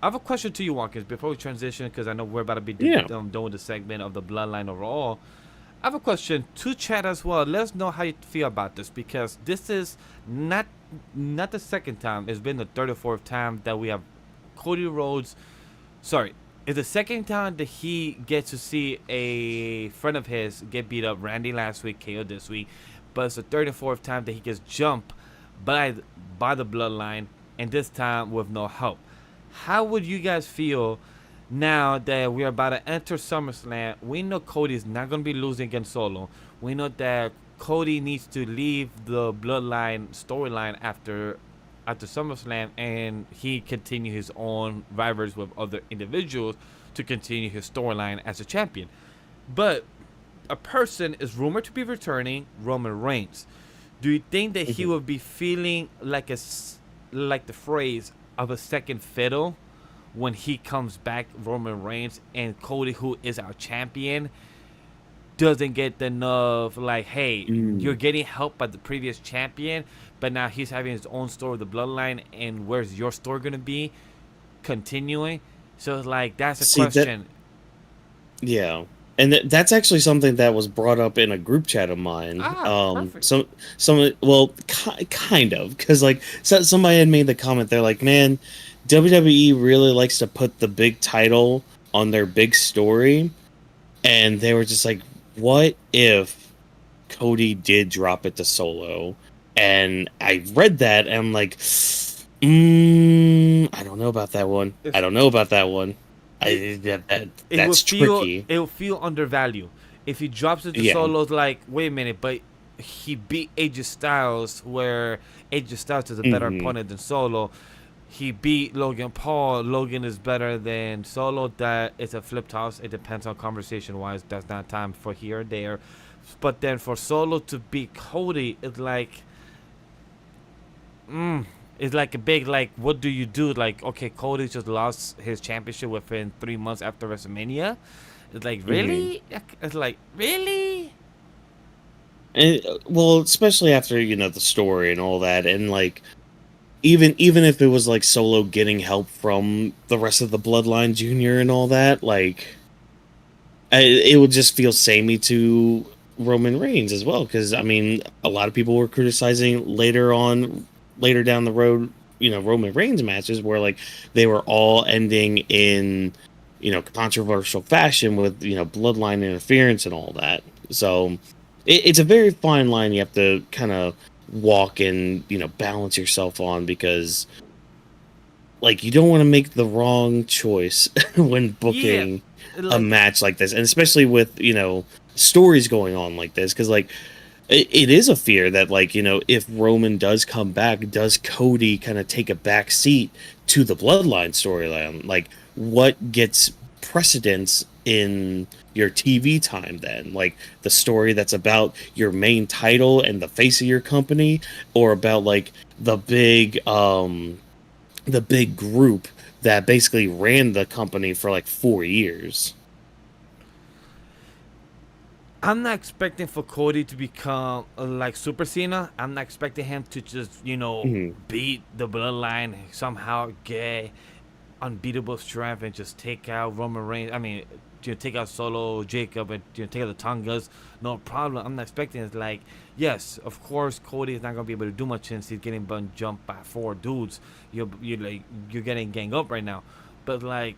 I have a question to you, Whawkins, before we transition, because I know we're about to be yeah, done with the segment of the Bloodline overall. I have a question to chat as well. Let us know how you feel about this, because this is not the second time. It's been the third or fourth time that we have Cody Rhodes. Sorry, it's the second time that he gets to see a friend of his get beat up. Randy last week, KO this week, but it's the third and fourth time that he gets jumped by the Bloodline, and this time with no help. How would you guys feel now that we're about to enter SummerSlam? We know Cody is not going to be losing against Solo. We know that Cody needs to leave the Bloodline storyline after SummerSlam, and he continue his own rivals with other individuals to continue his storyline as a champion. But a person is rumored to be returning, Roman Reigns. Do you think that he will be feeling like like the phrase of a second fiddle when he comes back, Roman Reigns, and Cody, who is our champion, doesn't get enough, like, hey, you're getting help by the previous champion, but now he's having his own story with the Bloodline, and where's your story going to be continuing? So it's like, that's a question. yeah. And that's actually something that was brought up in a group chat of mine. Perfect. Well, kind of, because like somebody had made the comment. They're like, man, WWE really likes to put the big title on their big story, and they were just like, what if Cody did drop it to Solo? And I read that, and I'm like, I don't know about that one. I don't know about that one. That's tricky. It will feel undervalued if he drops it to Solo's. Like, wait a minute, but he beat AJ Styles, where AJ Styles is a better opponent than Solo. He beat Logan Paul. Logan is better than Solo. That is a flip toss. It depends on conversation wise. That's not time for here or there. But then for Solo to beat Cody, it's like, it's like a big, like, what do you do? Like, okay, Cody just lost his championship within 3 months after WrestleMania. It's like, really? It's like, really? And well, especially after the story and all that, and like even if it was like Solo getting help from the rest of the Bloodline Junior and all that, like it would just feel samey to Roman Reigns as well. Because I mean, a lot of people were criticizing later down the road, Roman Reigns matches where like they were all ending in controversial fashion with Bloodline interference and all that. So it's a very fine line you have to kind of walk and balance yourself on, because like you don't want to make the wrong choice when booking a match like this, and especially with stories going on like this, because like it is a fear that, like, if Roman does come back, does Cody kind of take a back seat to the Bloodline storyline? Like, what gets precedence in your TV time then? Like, the story that's about your main title and the face of your company, or about like the big group that basically ran the company for like 4 years? I'm not expecting for Cody to become like Super Cena. I'm not expecting him to just, Hmm. beat the Bloodline, somehow get unbeatable strength and just take out Roman Reigns. I mean, take out Solo, Jacob, and take out the Tongas. No problem. I'm not expecting it. Like, yes, of course, Cody is not gonna be able to do much since he's getting jumped by 4 dudes. You're getting gang up right now, but like,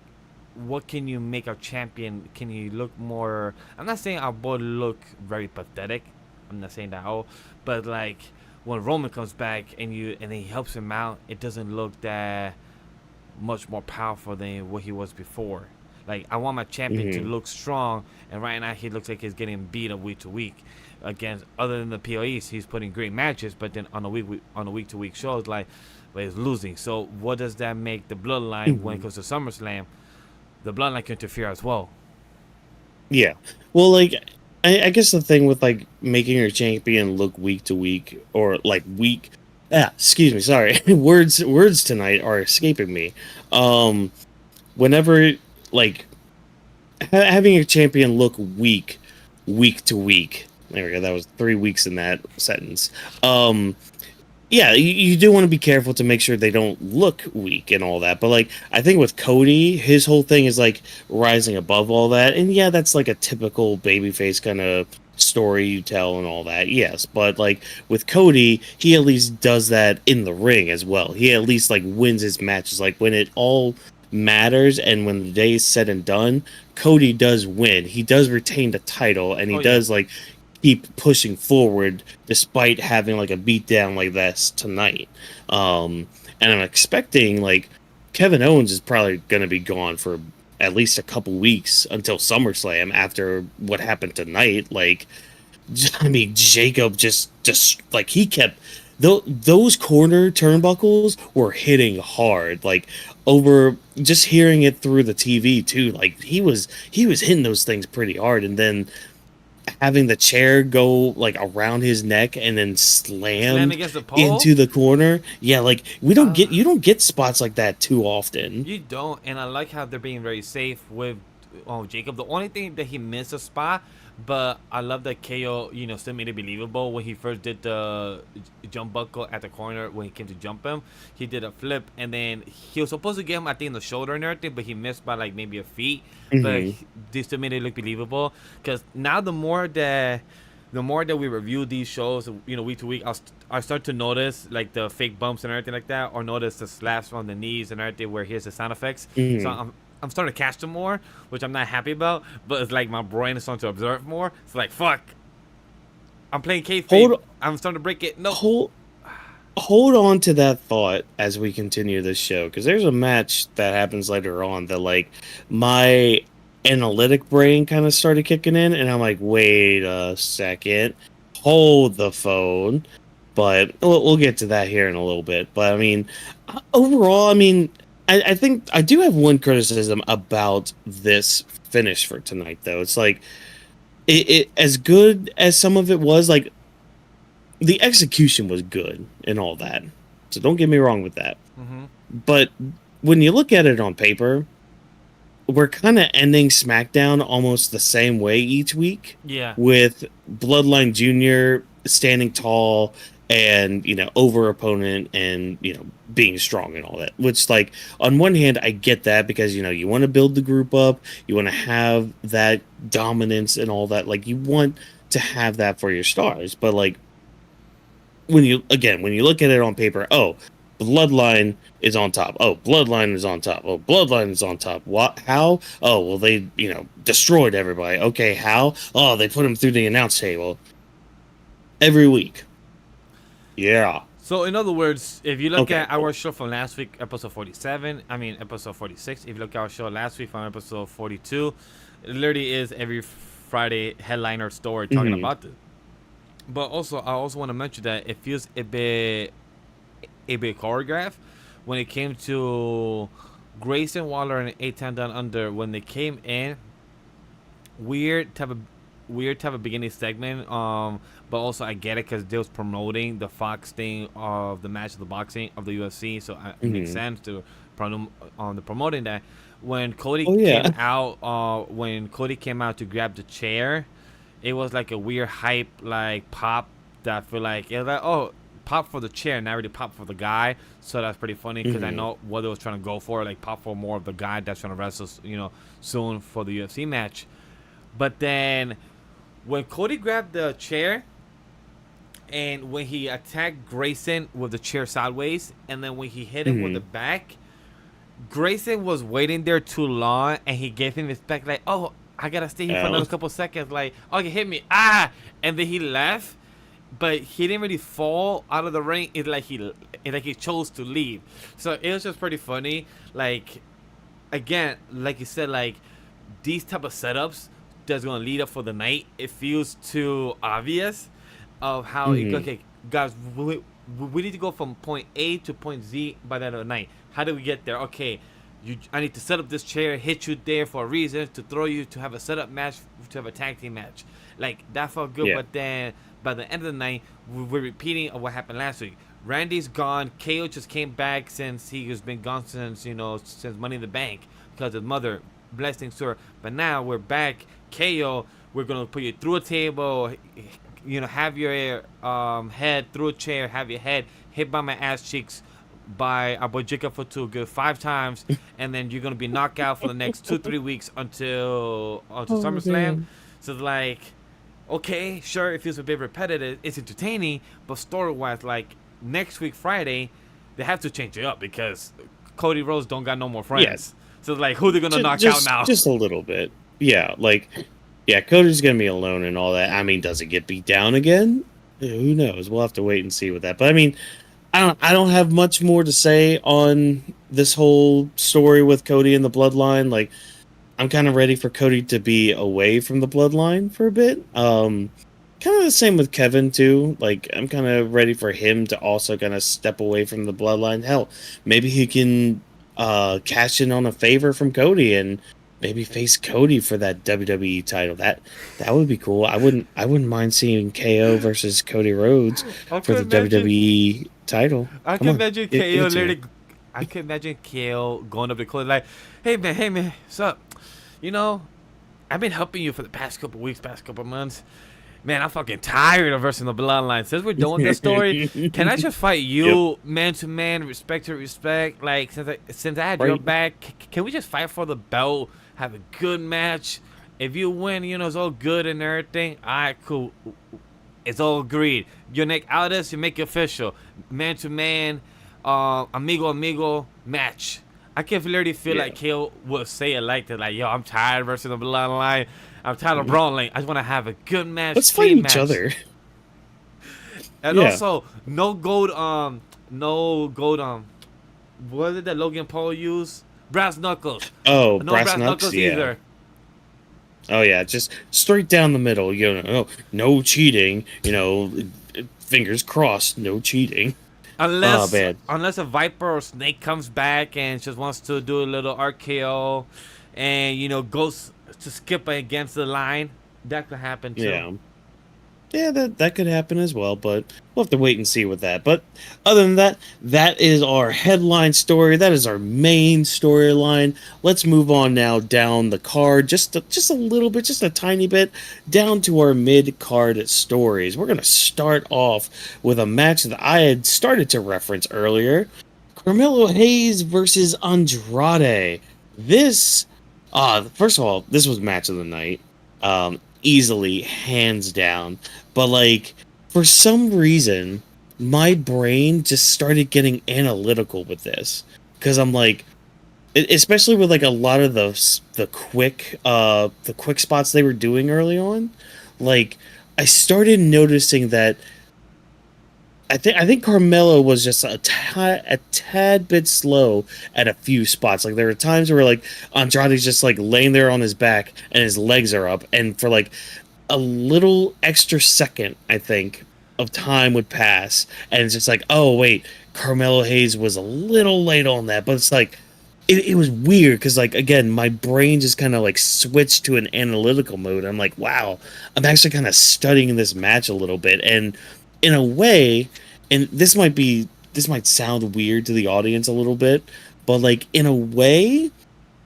what can you make a champion? Can he look more? I'm not saying our boy look very pathetic. I'm not saying that at all, but like when Roman comes back and he helps him out, it doesn't look that much more powerful than what he was before. Like, I want my champion to Hmm. look strong, and right now he looks like he's getting beat up week to week. Against other than the POEs, he's putting great matches, but then on a week to week shows, like, but he's losing. So what does that make the Bloodline when it Hmm. comes to SummerSlam? The Bloodline can interfere as well. Yeah. Well, like, I guess the thing with like making your champion look week to week, or like week, excuse me, sorry, words tonight are escaping me. Um, Whenever, like, having your champion look week to week. There we go. That was 3 weeks in that sentence. Um, yeah, you do want to be careful to make sure they don't look weak and all that. But like, I think with Cody, his whole thing is like rising above all that. And yeah, that's like a typical babyface kind of story you tell and all that. Yes, but like with Cody, he at least does that in the ring as well. He at least like wins his matches. Like when it all matters and when the day is said and done, Cody does win. He does retain the title, and he Oh yeah. does like keep pushing forward despite having like a beatdown like this tonight. And I'm expecting like Kevin Owens is probably going to be gone for at least a couple weeks until SummerSlam after what happened tonight. Like, I mean, Jacob just like he kept those corner turnbuckles were hitting hard. Like over just hearing it through the TV too. Like he was hitting those things pretty hard, and then having the chair go like around his neck and then Slam slammed against the pole? into the corner. Yeah, like Uh, you don't get spots like that too often. you don't, and I like how they're being very safe with Jacob. The only thing that he missed a spot, but I love that KO, still made it believable when he first did the jump buckle at the corner when he came to jump him. He did a flip, and then he was supposed to get him, I think, in the shoulder and everything, but he missed by like maybe a feet. But Hmm. they still made it look believable. Because now the more that we review these shows, week to week, I start to notice like the fake bumps and everything like that, or notice the slaps on the knees and everything where here's the sound effects. So Hmm. I'm starting to catch them more, which I'm not happy about. But it's like my brain is starting to observe more. It's like, fuck, I'm playing kayfabe. Hold I'm starting to break it. No. hold hold on to that thought as we continue this show, because there's a match that happens later on that like my analytic brain kind of started kicking in, and I'm like, wait a second, hold the phone. But we'll get to that here in a little bit. But I mean, overall, I mean, I think I do have one criticism about this finish for tonight, though. It's like it as good as some of it was, like the execution was good and all that. So don't get me wrong with that. Mm-hmm. But when you look at it on paper, we're kind of ending SmackDown almost the same way each week, Yeah. with Bloodline Jr. standing tall and, over opponent and, being strong and all that. Which, like, on one hand, I get that because, you want to build the group up, you want to have that dominance and all that. Like, you want to have that for your stars. But, like, when you look at it on paper, oh, Bloodline is on top. Oh, Bloodline is on top. Oh, Bloodline is on top. What? How? Oh, well, they destroyed everybody. Okay, how? Oh, they put them through the announce table every week. Yeah. So in other words, if you look Okay. at our show from last week, episode 47, episode 46. If you look at our show last week from episode 42, it literally is every Friday headliner story talking Mhm. about this. But also, I also want to mention that it feels a bit choreographed when it came to Grayson Waller and A-Town Down Under. When they came in, weird type of beginning segment. But also I get it because they was promoting the Fox thing of the match of the boxing of the UFC, so it makes sense to the promoting that. When Cody Oh yeah. came out, to grab the chair, it was like a weird hype, like pop that I feel like it was like, oh, pop for the chair, not really pop for the guy. So that's pretty funny because I know what they was trying to go for, like pop for more of the guy that's trying to wrestle, soon for the UFC match. But then when Cody grabbed the chair and when he attacked Grayson with the chair sideways, and then when he hit him with the back, Grayson was waiting there too long, and he gave him his back like, oh, I gotta stay here for another couple seconds, like, okay, hit me, and then he left, but he didn't really fall out of the ring. It's like he chose to leave. So it was just pretty funny. Like, again, like you said, like these type of setups that's gonna lead up for the night. It feels too obvious of how okay, guys, we need to go from point A to point Z by the end of the night. How do we get there? Okay, I need to set up this chair, hit you there for a reason, to throw you, to have a setup match, to have a tag team match. Like, that felt good, but then by the end of the night, we're repeating of what happened last week. Randy's gone. KO just came back since he has been gone since Money in the Bank because his mother, blessings to her. But now we're back. KO, we're gonna put you through a table. Have your head through a chair. Have your head hit by my ass cheeks by our boy Jacob for 2 good 5 times, and then you're gonna be knocked out for the next 2-3 weeks until SummerSlam. Man. So like, okay, sure, it feels a bit repetitive. It's entertaining, but story-wise, like next week Friday, they have to change it up because Cody Rhodes don't got no more friends. Yes. So like, who they gonna knock out now? Just a little bit. Yeah, like, yeah, Cody's gonna be alone and all that. I mean, does it get beat down again? Who knows? We'll have to wait and see with that. But I mean, I don't have much more to say on this whole story with Cody and the Bloodline. Like, I'm kind of ready for Cody to be away from the Bloodline for a bit. Kind of the same with Kevin too. Like, I'm kind of ready for him to also kind of step away from the Bloodline. Hell, maybe he can cash in on a favor from Cody and maybe face Cody for that WWE title. That would be cool. I wouldn't mind seeing KO versus Cody Rhodes for the WWE title. I can imagine KO literally. I can imagine KO going up to Cody like, hey man, what's up? I've been helping you for the past couple weeks, past couple months. Man, I'm fucking tired of versing the Bloodline. Since we're doing this story, can I just fight you man to man, respect to respect? Like, since I had your back, can we just fight for the belt? Have a good match. If you win, it's all good and everything. All right, cool. It's all agreed. Your neck out this, you make it official. Man to man, amigo match. I can literally feel like KO would say it like that. Like, yo, I'm tired versus the Bloodline. I'm tired of brawling. I just want to have a good match. Let's fight each other. And also, no gold. What did that Logan Paul use? Brass knuckles. Oh, no brass knuckles either. Oh yeah, just straight down the middle. No cheating. Fingers crossed, no cheating. Unless a Viper or Snake comes back and just wants to do a little RKO, and goes to skip against the line, that could happen too. Yeah, that could happen as well, but we'll have to wait and see with that. But other than that, that is our headline story. That is our main storyline. Let's move on now down the card, just a little bit, just a tiny bit, down to our mid-card stories. We're going to start off with a match that I had started to reference earlier. Carmelo Hayes versus Andrade. This, first of all, this was match of the night. Easily, hands down. But like, for some reason, my brain just started getting analytical with this, because I'm like, especially with like a lot of the quick spots they were doing early on, like I started noticing that I think Carmelo was just a tad bit slow at a few spots. Like, there were times where like Andrade's just like laying there on his back and his legs are up, and for like a little extra second, I think, of time would pass, and it's just like, oh wait, Carmelo Hayes was a little late on that, but it's like it was weird because, like, again, my brain just kind of like switched to an analytical mode. I'm like, wow, I'm actually kind of studying this match a little bit, and in a way, and this might sound weird to the audience a little bit, but like in a way,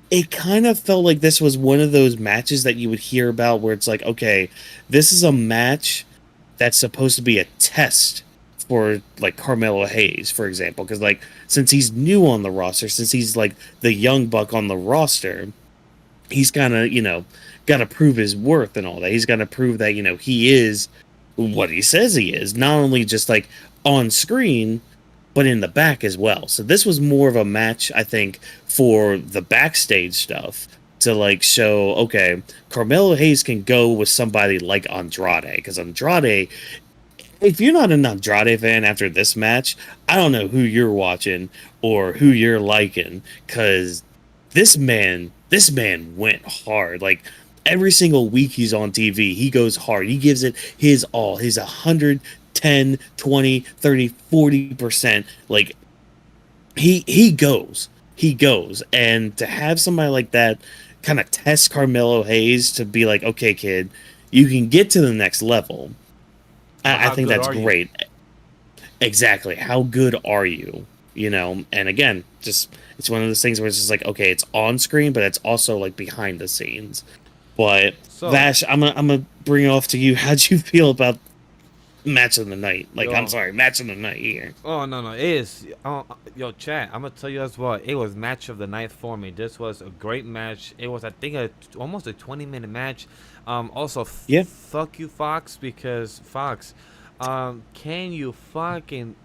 it kind of felt like this was one of those matches that you would hear about where it's like, okay, this is a match that's supposed to be a test for like Carmelo Hayes, for example, because like since he's new on the roster, since he's like the young buck on the roster, he's kind of got to prove his worth and all that. He's got to prove that he is what he says he is, not only just like on screen but in the back as well. So this was more of a match, I think, for the backstage stuff to like show, okay, Carmelo Hayes can go with somebody like Andrade, because Andrade, if you're not an Andrade fan after this match, I don't know who you're watching or who you're liking, because this man went hard. Like every single week he's on TV, he goes hard. He gives it his all. He's 110, 20, 30, 40%. Like he goes. He goes. And to have somebody like that kind of test Carmelo Hayes to be like, okay, kid, you can get to the next level. I think that's great. Exactly. How good are you? And again, just it's one of those things where it's just like, okay, it's on screen, but it's also like behind the scenes. But so, Vash, I'm gonna bring it off to you. How'd you feel about match of the night? Like, I'm sorry, match of the night here. Oh no, it is. Yo, chat. I'm gonna tell you as well. It was match of the night for me. This was a great match. It was, I think, almost a 20-minute match. Also, fuck you, Fox, because Fox, can you fucking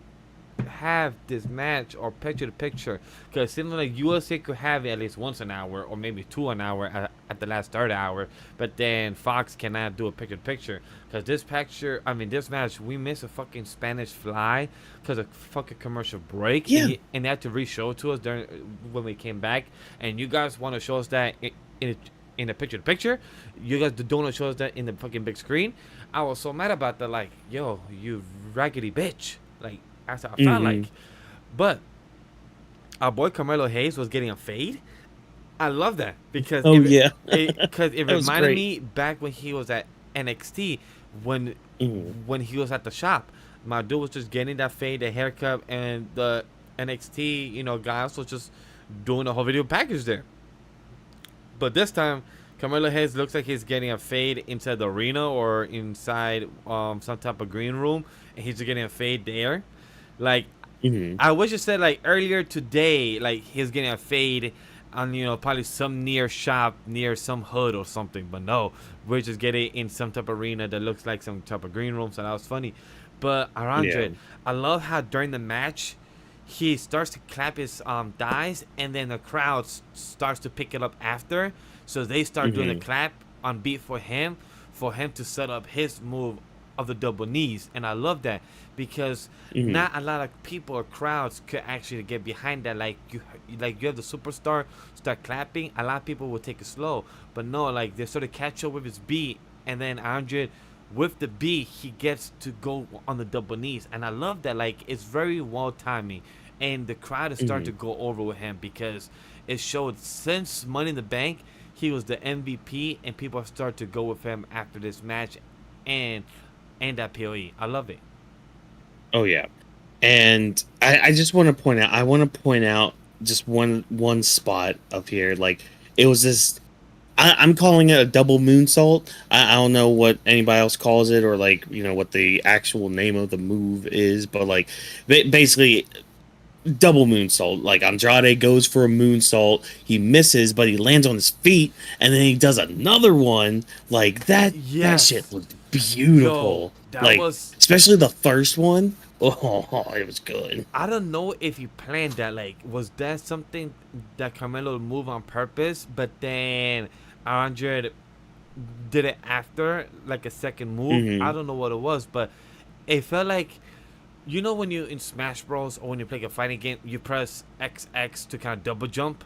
have this match or picture to picture? Because it seems like USA could have it at least once an hour or maybe two an hour at the last third hour, but then Fox cannot do a picture to picture because this match, we missed a fucking Spanish fly because of fucking commercial break. Yeah. And they had to re-show it to us when we came back, and you guys want to show us that in a picture to picture. You guys don't want to show us that in the fucking big screen. I was so mad about that. Like, yo, you raggedy bitch. Like, that's how I felt like. But our boy Carmelo Hayes was getting a fade. I love that because it reminded me back when he was at NXT when he was at the shop. My dude was just getting that fade, the haircut, and the NXT guys was just doing the whole video package there. But this time, Carmelo Hayes looks like he's getting a fade inside the arena or inside some type of green room, and he's just getting a fade there. Like, I wish you said like earlier today, like he's getting a fade on probably some near shop near some hood or something. But no, we're just getting in some type of arena that looks like some type of green room. So that was funny. But Arandre, I love how during the match he starts to clap his thighs, and then the crowd starts to pick it up after. So they start doing the clap on beat for him to set up his move of the double knees. And I love that because not a lot of people or crowds could actually get behind that. Like you have the superstar start clapping, a lot of people will take it slow, but no, like they sort of catch up with his beat, and then Andre with the beat he gets to go on the double knees. And I love that. Like, it's very well timing, and the crowd is starting to go over with him because it showed since Money in the Bank he was the MVP, and people start to go with him after this match and that POE. I love it. Oh yeah, and I just want to point out. I want to point out just one spot up here. Like, it was this. I'm calling it a double moonsault. I don't know what anybody else calls it, or like what the actual name of the move is, but like basically double moonsault. Like, Andrade goes for a moonsault, he misses, but he lands on his feet, and then he does another one. Like that. That shit looked beautiful. Yo, like, especially the first one. Oh, it was good. I don't know if he planned that. Like, was that something that Carmelo would move on purpose, but then Andre did it after, like a second move? I don't know what it was, but it felt like, when you in Smash Bros. Or when you play a fighting game, you press XX to kind of double jump?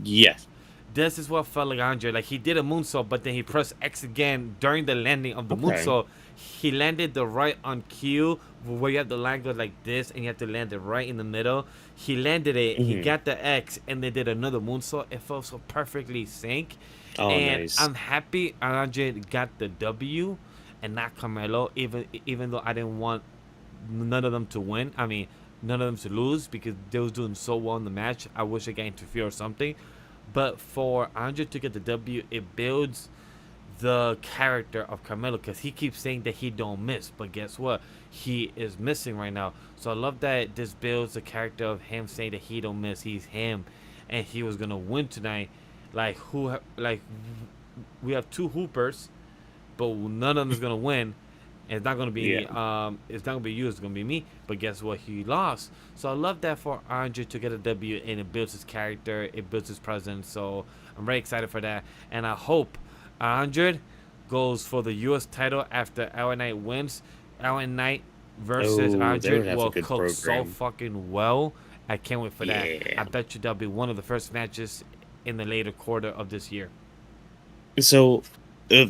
Yes. this is what felt like Andre. Like, he did a moonsault, but then he pressed X again during the landing of the moonsault. He landed the right on cue, where you have to land go like this, and you have to land it right in the middle. He landed it. He got the X, and they did another moonsault. It felt so perfectly sync. Oh, And nice. I'm happy Andre got the W and not Carmelo, even though I didn't want none of them to win. I mean, none of them to lose, because they was doing so well in the match. I wish they got interfered or something. But for Andre to get the W, it builds the character of Carmelo, because he keeps saying that he don't miss, but guess what? He is missing right now. So I love that this builds the character of him saying that he don't miss. He's him, and he was gonna win tonight. Like, we have two hoopers, but none of them is gonna win. And it's not gonna be it's not gonna be you. It's gonna be me. But guess what? He lost. So I love that for Andre to get a W, and it builds his character. It builds his presence. So I'm very excited for that, and I hope Andre goes for the U.S. title after LA Knight wins. LA Knight versus Andre will cook so fucking well. I can't wait for that. I bet you that'll be one of the first matches in the later quarter of this year. So,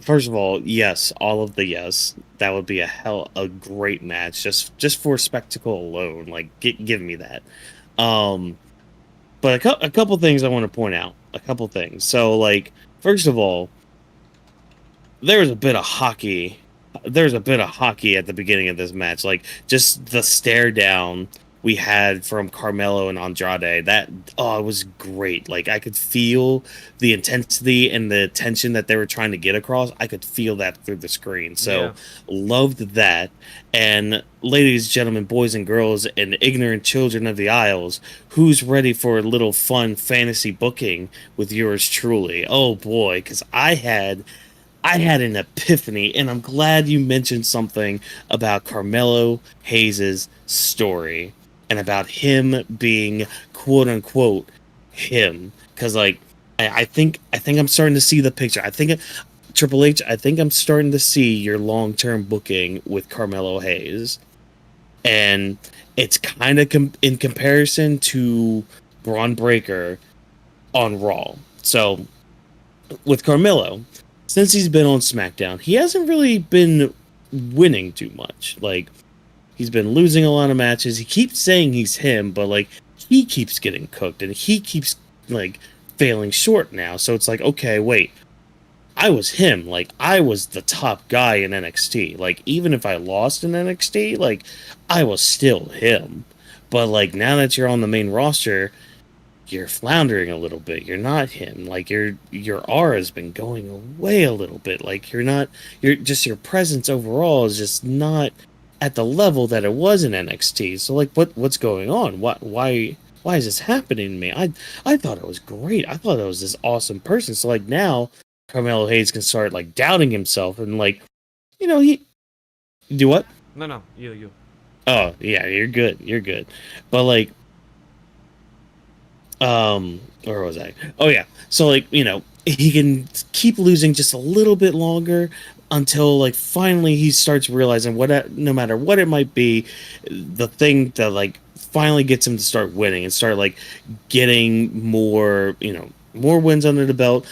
first of all, yes, all of the yes. That would be a great match, just for spectacle alone. Like, give me that. But a couple things I want to point out. A couple things. So, like, first of all, there's a bit of hockey. There's a bit of hockey at the beginning of this match. Like, just the stare down we had from Carmelo and Andrade. That, it was great. Like, I could feel the intensity and the tension that they were trying to get across. I could feel that through the screen. So, loved that. And ladies, gentlemen, boys and girls, and ignorant children of the aisles, who's ready for a little fun fantasy booking with yours truly? Oh boy, because I had an epiphany, and I'm glad you mentioned something about Carmelo Hayes' story and about him being quote unquote him. Because, like, I think I'm starting to see the picture. I think Triple H, I think I'm starting to see your long-term booking with Carmelo Hayes, and it's kind of in comparison to Braun Breaker on Raw. So with Carmelo, since he's been on SmackDown, he hasn't really been winning too much. Like, he's been losing a lot of matches. He keeps saying he's him, but, like, he keeps getting cooked, and he keeps, like, failing short now. So it's like, okay, wait, I was him. Like, I was the top guy in NXT. Like, even if I lost in NXT, like, I was still him. But, like, now that you're on the main roster, you're floundering a little bit. You're not him. Like, your aura has been going away a little bit. Like, your presence overall is just not at the level that it was in NXT. So, like, what's going on? Why is this happening to me? I thought it was great. I thought it was this awesome person. So, like, now Carmelo Hayes can start, like, doubting himself, and, like, he do what? No, you. Oh yeah, you're good. But, like, where was I? Oh yeah. So, like, he can keep losing just a little bit longer until, like, finally he starts realizing no matter what it might be, the thing that, like, finally gets him to start winning and start, like, getting more, more wins under the belt,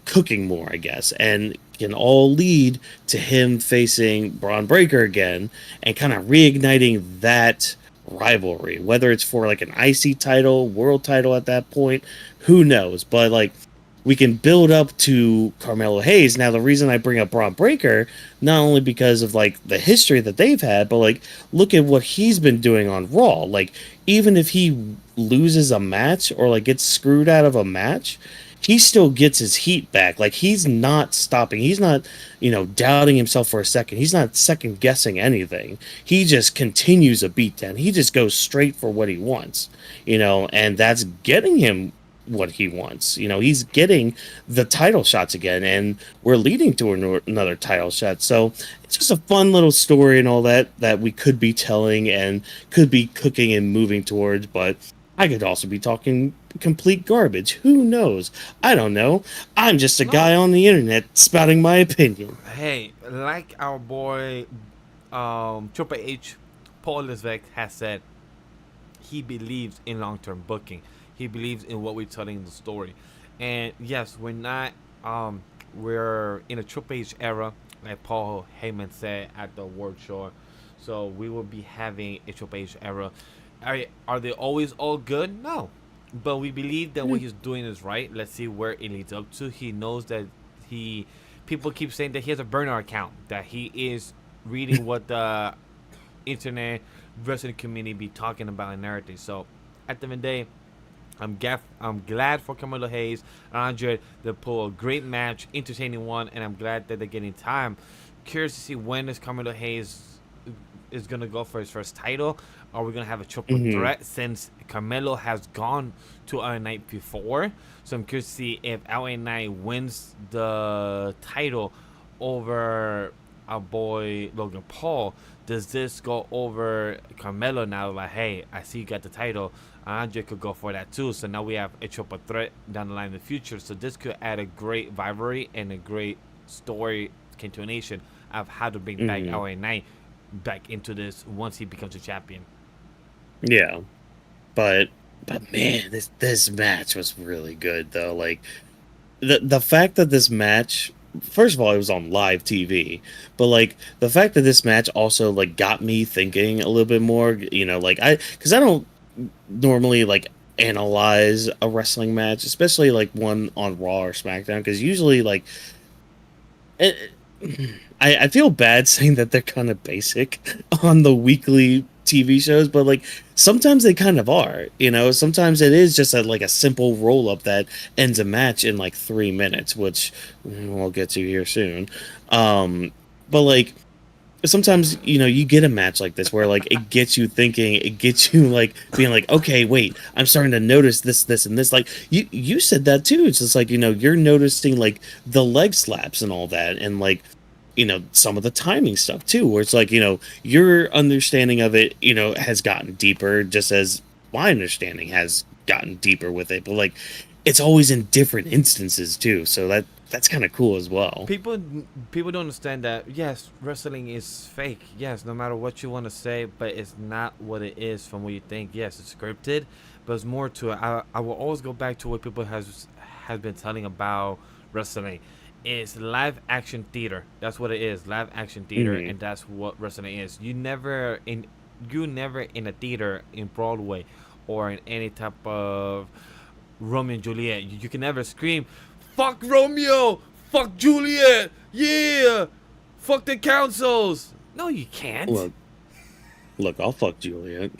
cooking more, I guess, and can all lead to him facing Braun Breaker again and kind of reigniting that rivalry, whether it's for, like, an IC title, world title at that point, who knows? But, like, we can build up to Carmelo Hayes. Now, the reason I bring up Braun Breaker, not only because of, like, the history that they've had, but, like, look at what he's been doing on Raw. Like, even if he loses a match or, like, gets screwed out of a match, he still gets his heat back. Like, he's not stopping. He's not, doubting himself for a second. He's not second guessing anything. He just continues a beatdown. He just goes straight for what he wants, and that's getting him what he wants. He's getting the title shots again, and we're leading to another title shot. So it's just a fun little story and all that we could be telling and could be cooking and moving towards, but I could also be talking complete garbage. Who knows? I don't know. I'm just a guy on the internet spouting my opinion. Hey, like our boy Triple H, Paul Levesque has said, he believes in long-term booking. He believes in what we're telling the story. And yes, we're not. We're in a Triple H era, like Paul Heyman said at the award show. So we will be having a Triple H era. Are they always all good? No, but we believe that what he's doing is right. Let's see where it leads up to. He knows that he. People keep saying that he has a burner account. That he is reading what the internet wrestling community be talking about and everything. So at the end of the day, I'm glad for Carmelo Hayes and Andre to pull a great match, entertaining one, and I'm glad that they're getting time. Curious to see when is Carmelo Hayes is gonna go for his first title. Are we gonna have a triple threat since Carmelo has gone to LA Knight before? So I'm curious to see if LA Knight wins the title over our boy Logan Paul. Does this go over Carmelo now? Like, hey, I see you got the title. Andre could go for that too. So now we have a triple threat down the line in the future. So this could add a great rivalry and a great story continuation of how to bring back LA Knight back into this once he becomes a champion. Yeah, but man, this match was really good though. Like the fact that this match, first of all, it was on live TV, but like the fact that this match also like got me thinking a little bit more. You know, like because I don't normally like analyze a wrestling match, especially like one on Raw or SmackDown, because usually like it, I feel bad saying that they're kind of basic on the weekly TV shows, but like sometimes they kind of are, you know. Sometimes it is just like a simple roll up that ends a match in like 3 minutes, which we'll get to here soon. But like sometimes, you know, you get a match like this where like it gets you thinking, it gets you like being like, okay, wait, I'm starting to notice this and this. Like you said that too. It's just like, you know, you're noticing like the leg slaps and all that, and like, you know, some of the timing stuff too, where it's like, you know, your understanding of it, you know, has gotten deeper, just as my understanding has gotten deeper with it. But like it's always in different instances too, so that's kind of cool as well. People don't understand that. Yes, wrestling is fake. Yes, no matter what you want to say, but it's not what it is from what you think. Yes, it's scripted, but it's more to it. I will always go back to what people has been telling about wrestling. It's live action theater. That's what it is. Live action theater, and that's what wrestling is. You never in a theater in Broadway or in any type of Romeo and Juliet. You can never scream, "Fuck Romeo! Fuck Juliet! Yeah! Fuck the councils!" No, you can't. Look, I'll fuck Juliet.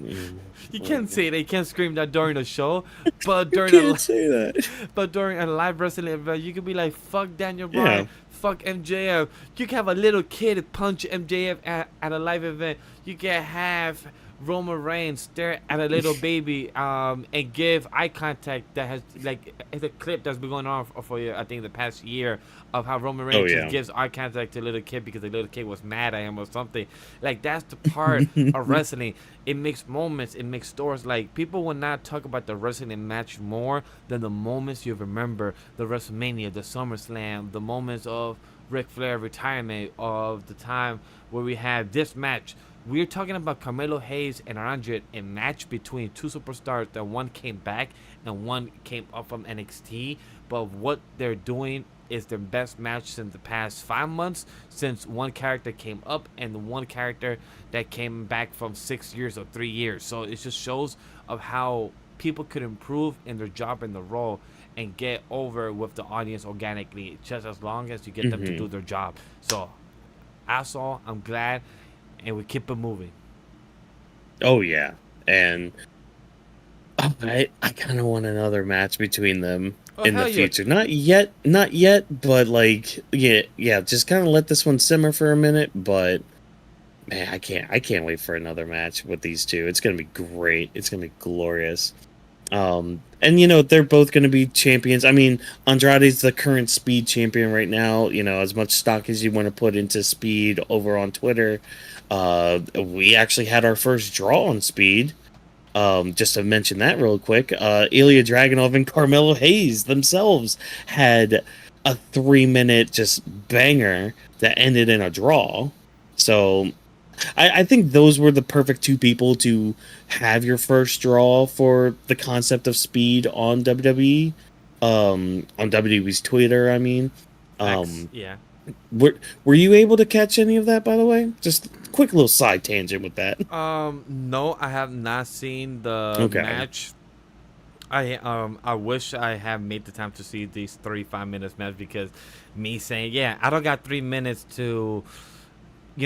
You can't say that. You can't scream that during the show, but say that. But during a live wrestling event, you could be like, "Fuck Daniel Bryan, fuck MJF." You can have a little kid punch MJF at a live event. You can have Roman Reigns stare at a little baby and give eye contact. That has like it's a clip that's been going on for I think the past year of how Roman Reigns just gives eye contact to a little kid because the little kid was mad at him or something. Like that's the part of wrestling. It makes moments, it makes stories. Like people will not talk about the wrestling match more than the moments you remember, the WrestleMania, the SummerSlam, the moments of Ric Flair retirement, of the time where we had this match. We're talking about Carmelo Hayes and Andre, a match between two superstars that one came back and one came up from NXT. But what they're doing is their best match since the past 5 months, since one character came up and the one character that came back from 6 years or 3 years. So it just shows of how people could improve in their job in the role and get over with the audience organically, just as long as you get them to do their job. So, as all, I'm glad. And we keep it moving. Oh yeah, and I kind of want another match between them in the future. Yeah. Not yet, but like yeah. Just kind of let this one simmer for a minute. But man, I can't wait for another match with these two. It's gonna be great. It's gonna be glorious. And you know they're both gonna be champions. I mean, Andrade's the current Speed champion right now. You know, as much stock as you want to put into Speed over on Twitter. We actually had our first draw on Speed. Just to mention that real quick, Ilya Dragunov and Carmelo Hayes themselves had a 3-minute just banger that ended in a draw. So I think those were the perfect two people to have your first draw for the concept of Speed on WWE. on WWE's Twitter. I mean, X, um, yeah. were you able to catch any of that, by the way? Just quick little side tangent with that. No, I have not seen the Okay. match. I wish I had made the time to see these 35 minutes match, because me saying, yeah, I don't got 3 minutes to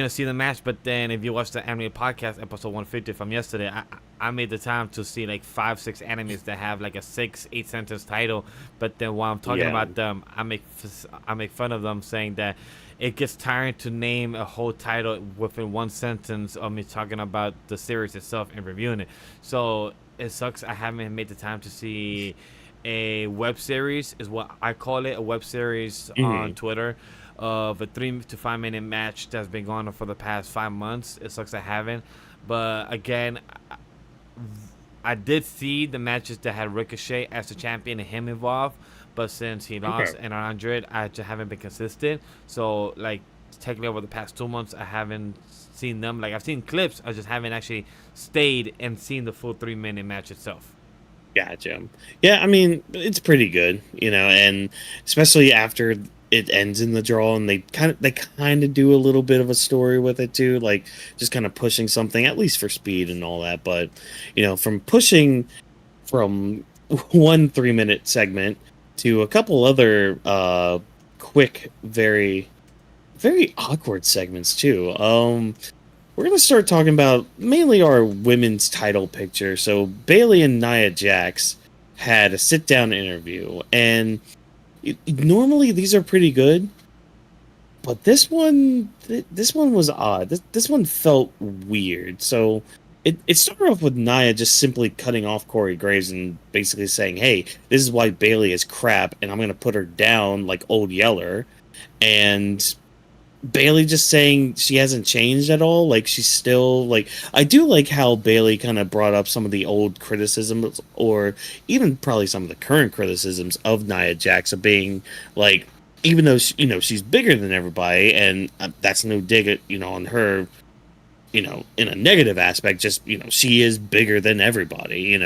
see the match. But then if you watch the anime podcast episode 150 from yesterday, I made the time to see like 5-6 animes that have like a 6-8 sentence title. But then while I'm talking Yeah. about them, I make fun of them, saying that it gets tiring to name a whole title within one sentence of me talking about the series itself and reviewing it. So it sucks I haven't made the time to see a web series, is what I call it, a web series on Hmm. Twitter, of a 3 to 5 minute match that's been going on for the past 5 months. It sucks I haven't. But again, I did see the matches that had Ricochet as the champion and him involved. But since he Okay. lost in 100, I just haven't been consistent. So, like, technically over the past 2 months, I haven't seen them. Like, I've seen clips, I just haven't actually stayed and seen the full 3 minute match itself. Gotcha. Yeah, I mean, it's pretty good, and especially after it ends in the draw, and they kind of do a little bit of a story with it too, like just kind of pushing something at least for speed and all that. But from pushing from one 3 minute segment to a couple other quick, very very awkward segments too. We're going to start talking about mainly our women's title picture. So Bailey and Nia Jax had a sit-down interview, and normally these are pretty good, but this one was odd. This one felt weird. So it started off with Nia just simply cutting off Corey Graves and basically saying, "Hey, this is why Bailey is crap, and I'm going to put her down like Old Yeller." And Bailey just saying she hasn't changed at all. Like, she's still like, I do like how Bailey kind of brought up some of the old criticisms, or even probably some of the current criticisms of Nia Jax, of being like, even though she's bigger than everybody, and that's no dig at on her, in a negative aspect. Just she is bigger than everybody. I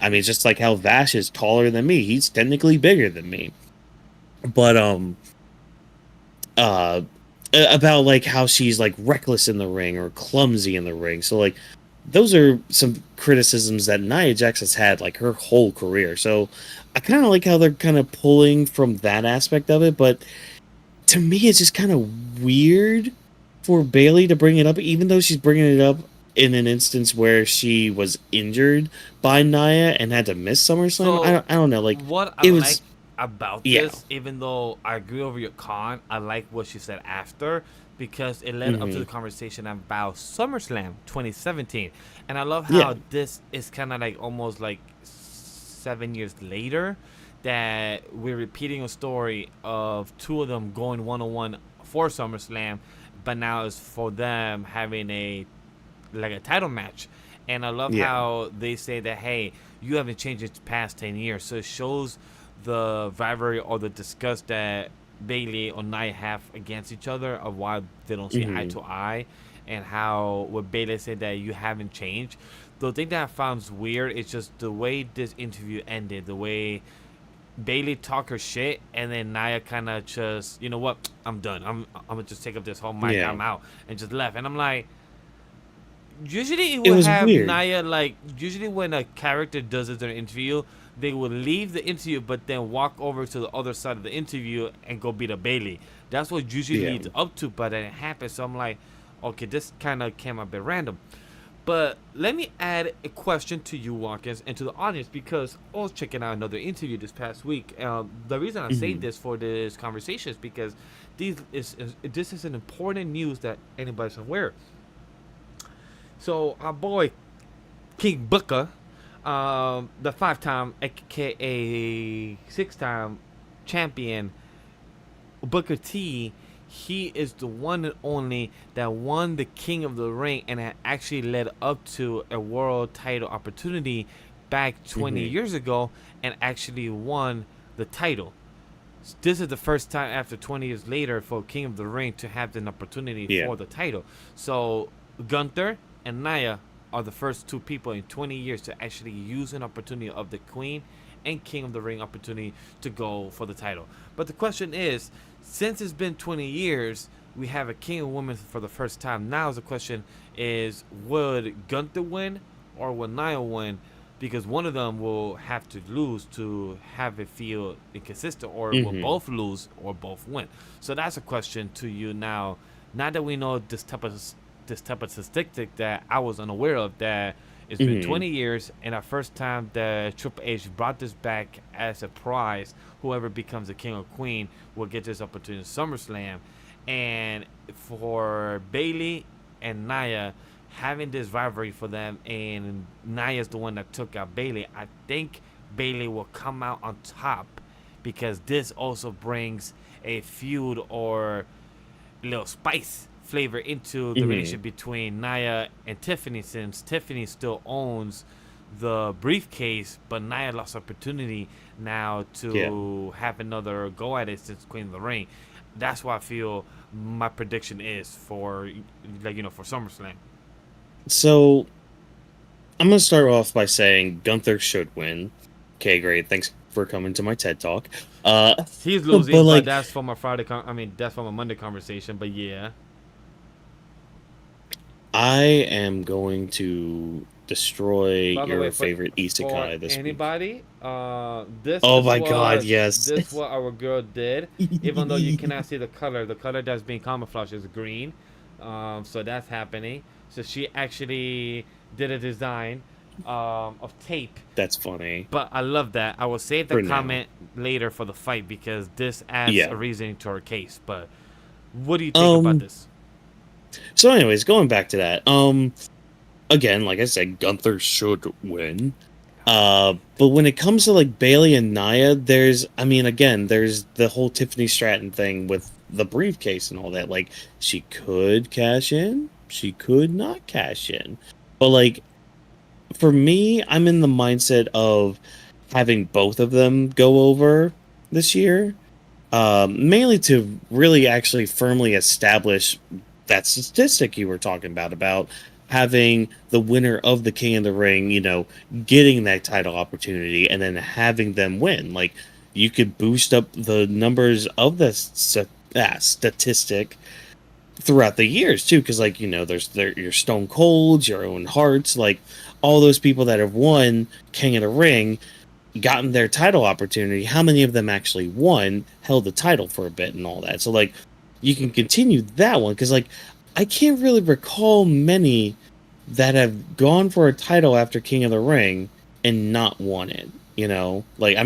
mean, it's just like how Vash is taller than me. He's technically bigger than me. But uh about like how she's like reckless in the ring or clumsy in the ring. So like those are some criticisms that Nia Jax has had like her whole career. So I kind of like how they're kind of pulling from that aspect of it, but to me it's just kind of weird for Bailey to bring it up, even though she's bringing it up in an instance where she was injured by Nia and had to miss SummerSlam. So, I don't know, like what I it like was, about yeah. this, even though I agree over your con, I like what she said after, because it led up to Hmm. the conversation about SummerSlam 2017. And I love Yeah. how this is kind of like almost like 7 years later, that we're repeating a story of two of them going 1-on-1 for SummerSlam, but now it's for them having a title match. And I love Yeah. how they say that, hey, you haven't changed in the past 10 years. So it shows the rivalry or the disgust that Bailey or Nia have against each other, of why they don't see eye Hmm. to eye, and how what Bailey said, that you haven't changed. The thing that I found weird is just the way this interview ended, the way Bailey talk her shit, and then Nia kind of just, you know what, I'm done. I'm gonna just take up this whole mic. Yeah. I'm out, and just left. And I'm like, usually it It would was have weird. Nia, like, usually when a character does it during an interview, they would leave the interview but then walk over to the other side of the interview and go beat up Bailey. That's what usually Yeah. leads up to, but it didn't happen. So I'm like, okay, this kind of came a bit random. But let me add a question to you, Whawkins, and to the audience, because I was checking out another interview this past week. The reason I saved Hmm. this for this conversation is because this is an important news that anybody's aware. So our boy King Booker, the 5-time, aka 6-time champion, Booker T, he is the one and only that won the King of the Ring, and had actually led up to a world title opportunity back 20 Hmm. years ago, and actually won the title. This is the first time after 20 years later for King of the Ring to have an opportunity Yeah. for the title. So Gunther and Nia are the first two people in 20 years to actually use an opportunity of the Queen and King of the Ring opportunity to go for the title. But the question is, since it's been 20 years, we have a King of Women for the first time. Now the question is, would Gunther win or would Nia win? Because one of them will have to lose to have it feel inconsistent, or will both lose or both win. So that's a question to you now. Now that we know this type of statistic that I was unaware of, that it's been 20 years and the first time that Triple H brought this back as a prize, whoever becomes the king or queen will get this opportunity in SummerSlam. And for Bayley and Nia, having this rivalry for them, and Nia's the one that took out Bayley, I think Bayley will come out on top, because this also brings a feud or a little spice flavor into the relationship between Nia and Tiffany, since Tiffany still owns the briefcase, but Nia lost opportunity now to have another go at it since Queen of the Ring. That's why I feel my prediction is for, for SummerSlam. So, I'm going to start off by saying Gunther should win. Okay, great. Thanks for coming to my TED Talk. He's losing, but that's for my that's for my Monday conversation, but yeah. I am going to destroy your favorite isekai this anybody, week. This oh my god, yes. This is what our girl did. Even though you cannot see the color that's being camouflaged is green. So that's happening. So she actually did a design of tape. That's funny. But I love that. I will save the comment later for the fight, because this adds a reasoning to her case. But what do you think about this? So anyways, going back to that, again, like I said, Gunther should win. But when it comes to like Bayley and Nia, there's the whole Tiffany Stratton thing with the briefcase and all that. Like, she could cash in, she could not cash in. But like, for me, I'm in the mindset of having both of them go over this year, mainly to really actually firmly establish that statistic you were talking about having the winner of the King of the Ring, getting that title opportunity and then having them win. Like, you could boost up the numbers of the statistic throughout the years too, because there's your Stone Colds, your Owen Harts, like all those people that have won King of the Ring, gotten their title opportunity. How many of them actually won, held the title for a bit and all that? So like, you can continue that one, because like, I can't really recall many that have gone for a title after King of the Ring and not won it. Like,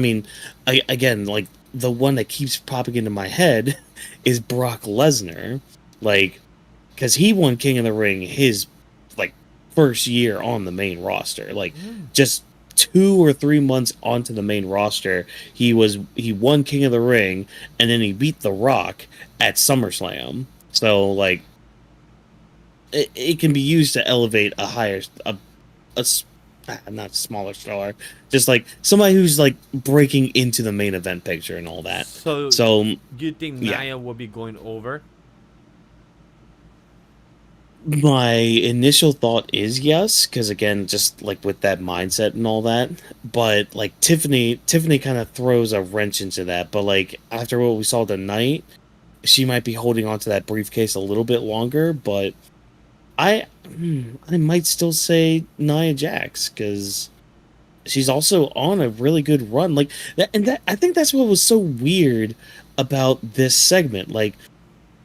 again, like the one that keeps popping into my head is Brock Lesnar, like, because he won King of the Ring his like first year on the main roster, like just 2 or 3 months onto the main roster, he won King of the Ring, and then he beat The Rock at SummerSlam. So like, it can be used to elevate a higher, not smaller star, just like somebody who's like breaking into the main event picture and all that. So you think Nia will be going over? My initial thought is yes, because again, just like with that mindset and all that. But like Tiffany kind of throws a wrench into that. But like, after what we saw tonight, she might be holding on to that briefcase a little bit longer. But I might still say Nia Jax, because she's also on a really good run. Like that, I think that's what was so weird about this segment. Like,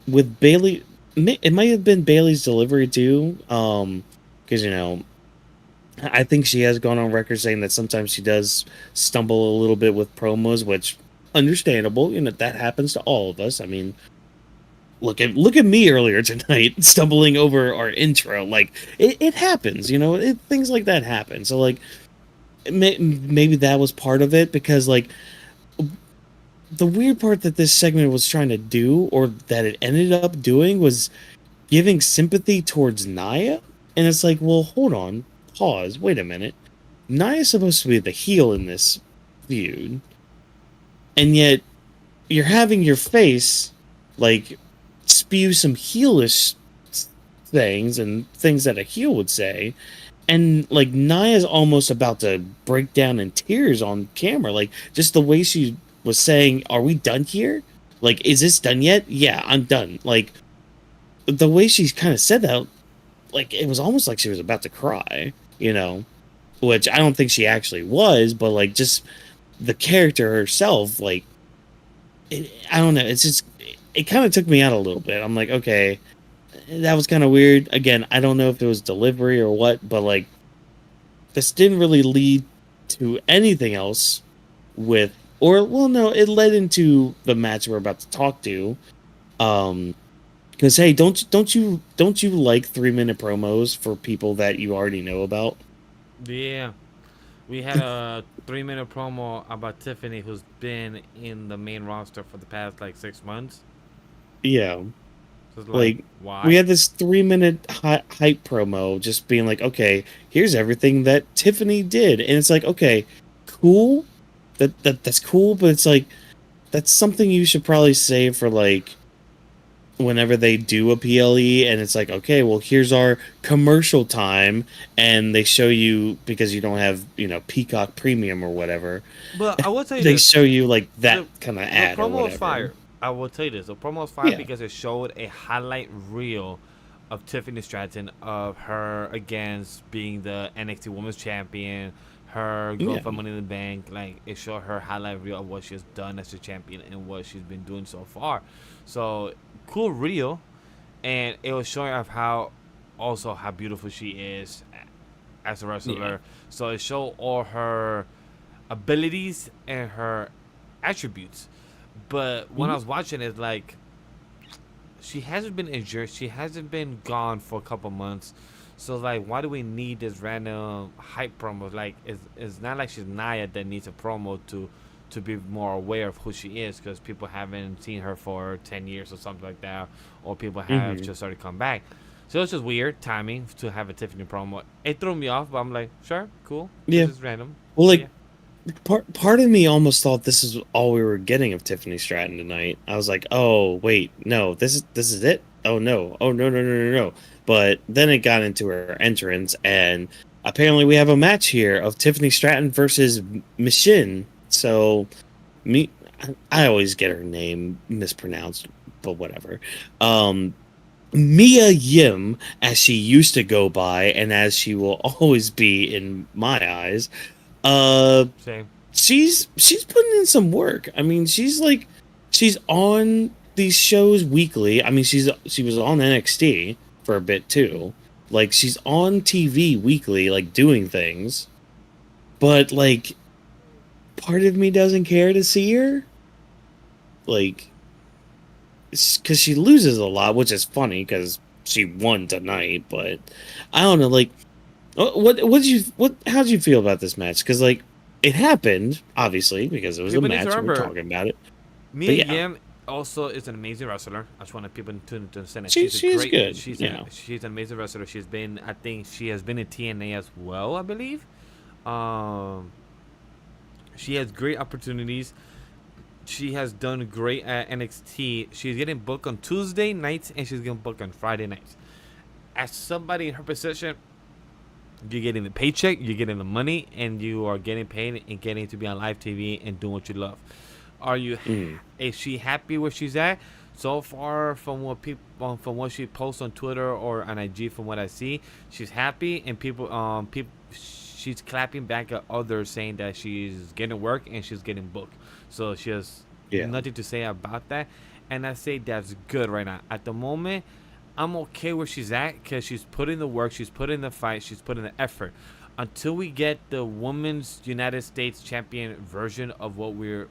with Bayley, it might have been Bayley's delivery too, because I think she has gone on record saying that sometimes she does stumble a little bit with promos, which understandable. That happens to all of us. I mean, look at me earlier tonight stumbling over our intro. Like, it happens. Things like that happen. So like, maybe that was part of it, because like, the weird part that this segment was trying to do, or that it ended up doing, was giving sympathy towards Nia. And it's like, well, hold on, pause, wait a minute. Nia's supposed to be the heel in this feud, and yet you're having your face like spew some heelish things and things that a heel would say, and like Naya's almost about to break down in tears on camera. Like just the way she was saying, "Are we done here? Like, is this done yet? Yeah, I'm done." Like the way she kind of said that, like it was almost like she was about to cry, you know, which I don't think she actually was, but like just the character herself, like I don't know, it's just it kind of took me out a little bit. I'm like, okay, that was kind of weird. Again, I don't know if it was delivery or what, but like this didn't really lead to anything else with, or well, no, it led into the match we're about to talk to. Um, because hey, don't you like 3 minute promos for people that you already know about? Yeah. We had a 3 minute promo about Tiffany, who's been in the main roster for the past like 6 months. Yeah, So it's like, like we why? had this 3 minute hype promo, just being like, okay, here's everything that Tiffany did, and it's like, okay, cool, that's cool, but it's like that's something you should probably save for like whenever they do a PLE and it's like, okay, well, here's our commercial time, and they show you, because you don't have, Peacock Premium or whatever, But I will tell you they this: show you like that the kind of the ad or promo was whatever. fire. I will tell you this: the promo was fire Yeah. because it showed a highlight reel of Tiffany Stratton, of her against being the NXT Women's Champion, her going Yeah. for Money in the Bank. Like, it showed her highlight reel of what she's done as a champion and what she's been doing so far. So cool reel, and it was showing of how also how beautiful she is as a Yeah. wrestler. So it showed all her abilities and her attributes. But when I Mhm. was watching it, like, she hasn't been injured. She hasn't been gone for a couple months. So like, why do we need this random hype promo? Like, it's not like she's Nia that needs a promo to be more aware of who she is, because people haven't seen her for 10 years or something like that, or people have Mhm. just started to come back. So it's just weird timing to have a Tiffany promo. It threw me off, but I'm like, sure, cool. Yeah. This is random, Well, but like yeah. part of me almost thought this is all we were getting of Tiffany Stratton tonight. I was like, oh wait, no, this is it. Oh no, oh no no no no no. But then it got into her entrance, and apparently we have a match here of Tiffany Stratton versus Machine. So me, I always get her name mispronounced, but whatever. Um, Mia Yim, as she used to go by, and as she will always be in my eyes. Uh, Same. she's putting in some work. I mean, she's on these shows weekly. I mean, she was on NXT for a bit too. Like she's on TV weekly, like doing things. But like part of me doesn't care to see her. Like because she loses a lot, which is funny because she won tonight. But I don't know. Like what did you what how did you feel about this match? Because like it happened obviously because it was a People need to match and we're remember, talking about it. Mia But yeah, Yim also is an amazing wrestler. I just want people to understand that she's a she's great. good. Yeah. She's an amazing wrestler. She's been, I think she has been in TNA as well, I believe. Um, she has great opportunities. She has done great at NXT. She's getting booked on Tuesday nights and she's getting booked on Friday nights. As somebody in her position, you're getting the paycheck, you're getting the money, and you are getting paid and getting to be on live TV and doing what you love. Are you? Mm. Is she happy where she's at? So far, from what people, from what she posts on Twitter or on IG, from what I see, she's happy, and she's clapping back at others saying that she's getting work and she's getting booked. So she has Yeah. nothing to say about that, and I say that's good right now. At the moment, I'm okay where she's at because she's putting the work, she's putting the fight, she's putting the effort. Until we get the women's United States champion version of what we're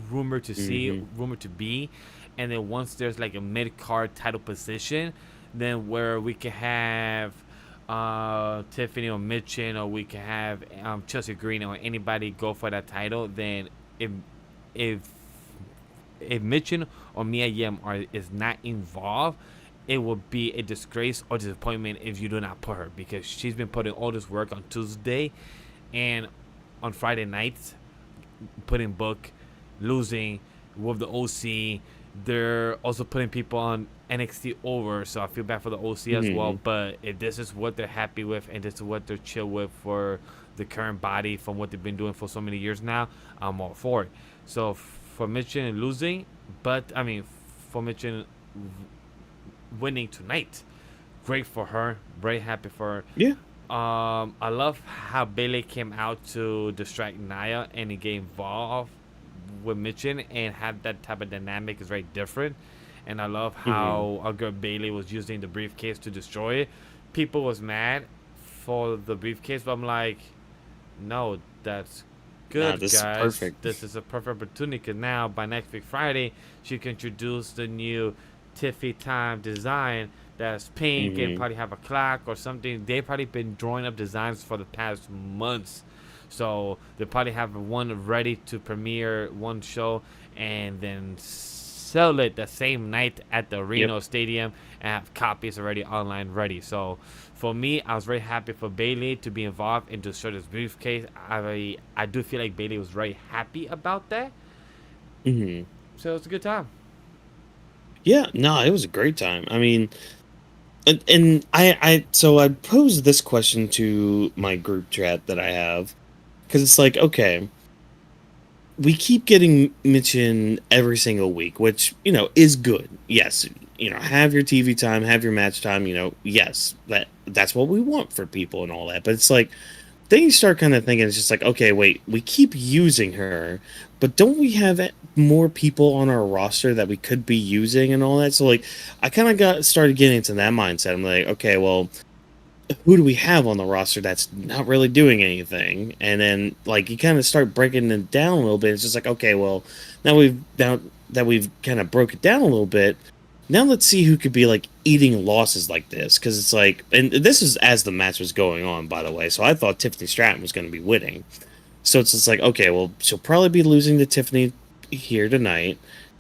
rumored to see, Hmm. rumored to be, and then once there's like a mid card title position, then where we can have Tiffany or Mitchin, or we can have Chelsea Green or anybody go for that title, then if if Mitchin or Mia Yim is not involved, it will be a disgrace or disappointment if you do not put her, because she's been putting all this work on Tuesday and on Friday nights, putting book, losing with the OC, they're also putting people on NXT over, so I feel bad for the OC as well. But if this is what they're happy with and this is what they're chill with for the current body from what they've been doing for so many years now, I'm all for it. So for Michin losing, but I mean for Michin winning tonight, great for her. Very happy for her. Yeah. I love how Bailey came out to distract Nia and he get involved with Michin and have that type of dynamic is very different. And I love how our girl Bailey was using the briefcase to destroy it. People was mad for the briefcase, but I'm like, no, that's good, this guys. is perfect. This is a perfect opportunity because now by next week Friday, she can introduce the new Tiffy Time design that's pink and probably have a clock or something. They've probably been drawing up designs for the past months. So they probably have one ready to premiere one show and then sell it the same night at the Reno Stadium and have copies already online ready. So for me, I was very happy for Bailey to be involved and to show this briefcase. I do feel like Bailey was very happy about that. So it's a good time. Yeah, no, it was a great time. I mean, and I posed this question to my group chat that I have, because it's like, okay, we keep getting Michin every single week, which, you know, is good. Yes, you know, have your TV time, have your match time, you know, yes, that's what we want for people and all that. But it's like, then you start kind of thinking, it's just like, okay, wait, we keep using her, but don't we have more people on our roster that we could be using and all that? So, like, I kind of started getting into that mindset. I'm like, okay, well, who do we have on the roster that's not really doing anything? And then, like, you kind of start breaking it down a little bit. It's just like, okay, well, now that we've kind of broke it down a little bit, now let's see who could be, like, eating losses like this. Because it's like, and this is as the match was going on, by the way. So I thought Tiffany Stratton was going to be winning. So it's just like, okay, well, she'll probably be losing to Tiffany here tonight.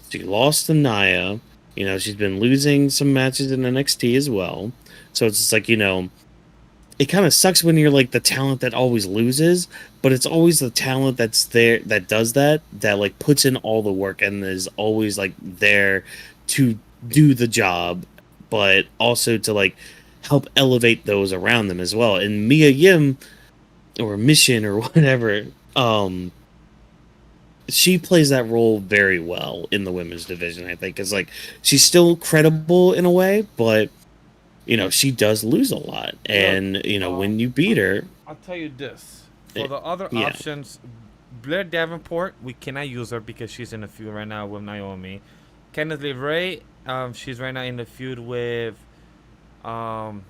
She lost to Nia. You know, she's been losing some matches in NXT as well. So it's just like, you know, it kind of sucks when you're like the talent that always loses, but it's always the talent that's there that does that like puts in all the work and is always like there to do the job, but also to like help elevate those around them as well. And Mia Yim or Mission or whatever, she plays that role very well in the women's division, I think. It's like she's still credible in a way, but you know, she does lose a lot. And, you know, when you beat her... I'll tell you this. For the other options, Blair Davenport, we cannot use her because she's in a feud right now with Naomi. Candice LeRae, she's right now in the feud with the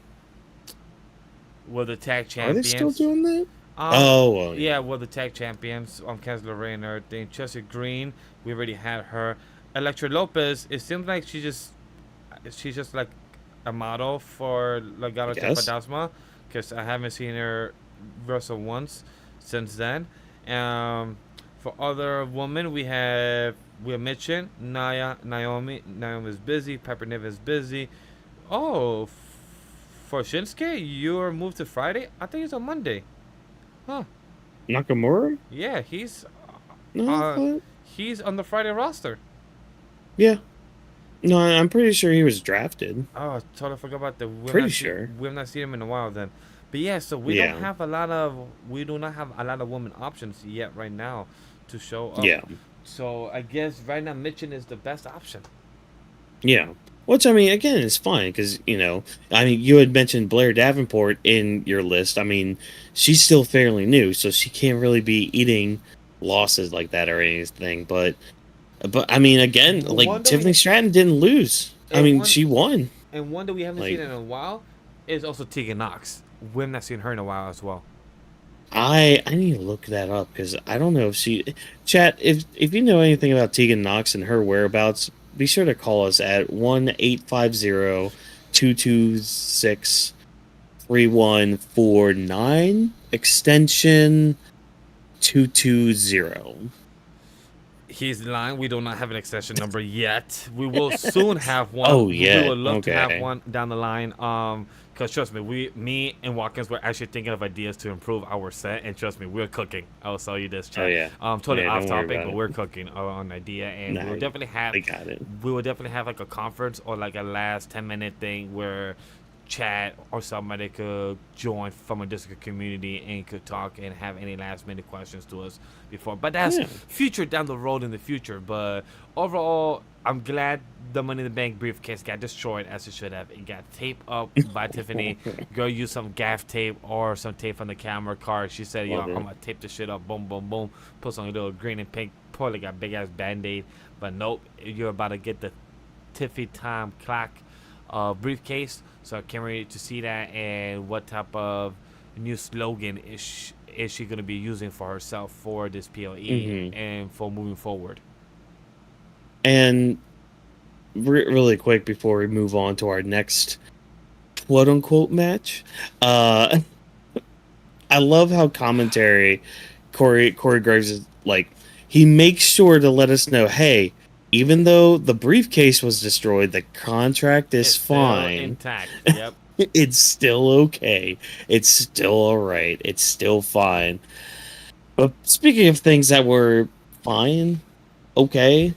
tag champions. Are they still doing that? Yeah, with the tag champions, Candice LeRae and everything. Chelsea Green, we already had her. Elektra Lopez, it seems like she's just like a model for Legado del Fantasma, because I haven't seen her wrestle once since then. For other women, we have Michin, Naomi is busy, Piper Niven is busy. Oh, for Shinsuke, you're moved to Friday? I think it's on Monday. Huh. Nakamura? Yeah, he's on the Friday roster. Yeah. No, I'm pretty sure he was drafted. Oh, I totally forgot about that. Pretty sure. We have not seen him in a while then. But yeah, so we do not have a lot of women options yet right now to show up. Yeah. So I guess right now Michin is the best option. Yeah. Which, I mean, again, is fine because, you know, I mean, you had mentioned Blair Davenport in your list. I mean, she's still fairly new, so she can't really be eating losses like that or anything. But I mean, again, like, Tiffany Stratton didn't lose. I mean, she won. And one that we haven't seen in a while is also Tegan Nox. We have not seen her in a while as well. I need to look that up because I don't know if she... Chat, if you know anything about Tegan Nox and her whereabouts, be sure to call us at 1-850-226-3149, extension 220. He's lying. We do not have an extension number yet. We will soon have one. Oh, yeah. We would love to have one down the line. Because trust me, me and Whawkins were actually thinking of ideas to improve our set, and trust me, we're cooking. I'll sell you this, chat. Oh yeah. Totally Yeah, off don't worry topic, about but it. we're cooking on an idea, and Nah, they got it. we will definitely have like a conference or like a last 10-minute thing where chat or somebody could join from a Discord community and could talk and have any last minute questions to us before. But that's Yeah. future down the road in the future. But overall, I'm glad the Money in the Bank briefcase got destroyed as it should have. It got taped up by Tiffany. Girl used some gaff tape or some tape from the camera card. She said, yo, Love it. I'm gonna tape this shit up, boom, boom, boom. Put some little green and pink, probably got big ass band-aid. But nope, you're about to get the Tiffy time clock briefcase. So I can't wait to see that, and what type of new slogan is she going to be using for herself for this PLE and for moving forward. And really quick before we move on to our next quote unquote match, I love how commentary Corey Graves is like, he makes sure to let us know, hey, even though the briefcase was destroyed, the contract is It's fine. still intact. Yep. It's still okay. It's still alright. It's still fine. But speaking of things that were fine, okay,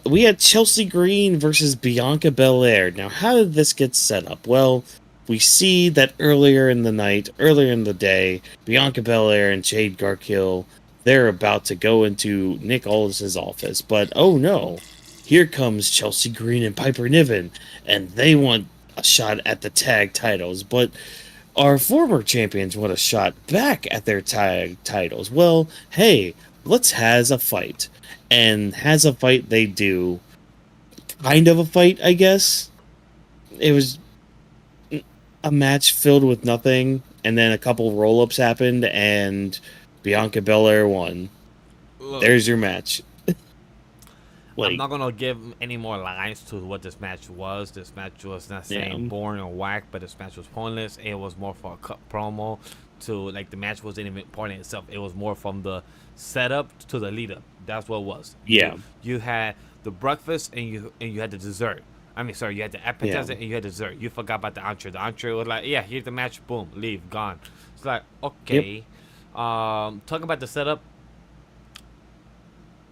we had Chelsea Green versus Bianca Belair. Now, how did this get set up? Well, we see that earlier in the day, Bianca Belair and Jade Garkill, they're about to go into Nick Aldis's office. But, oh no, here comes Chelsea Green and Piper Niven, and they want a shot at the tag titles. But our former champions want a shot back at their tag titles. Well, hey, let's has a fight. And has a fight they do. Kind of a fight, I guess. It was a match filled with nothing, and then a couple roll-ups happened, and Bianca Belair won. Look, There's your match. I'm not gonna give any more lines to what this match was. This match was not saying boring or whack, but this match was pointless. It was more for a cut promo to, like, the match wasn't even point in itself. It was more from the setup to the lead up. That's what it was. Yeah. You had the breakfast and you had the dessert. I mean, sorry, you had the appetizer and you had dessert. You forgot about the entree. The entree was like, yeah, here's the match, boom, leave, gone. It's like, okay. Talking about the setup,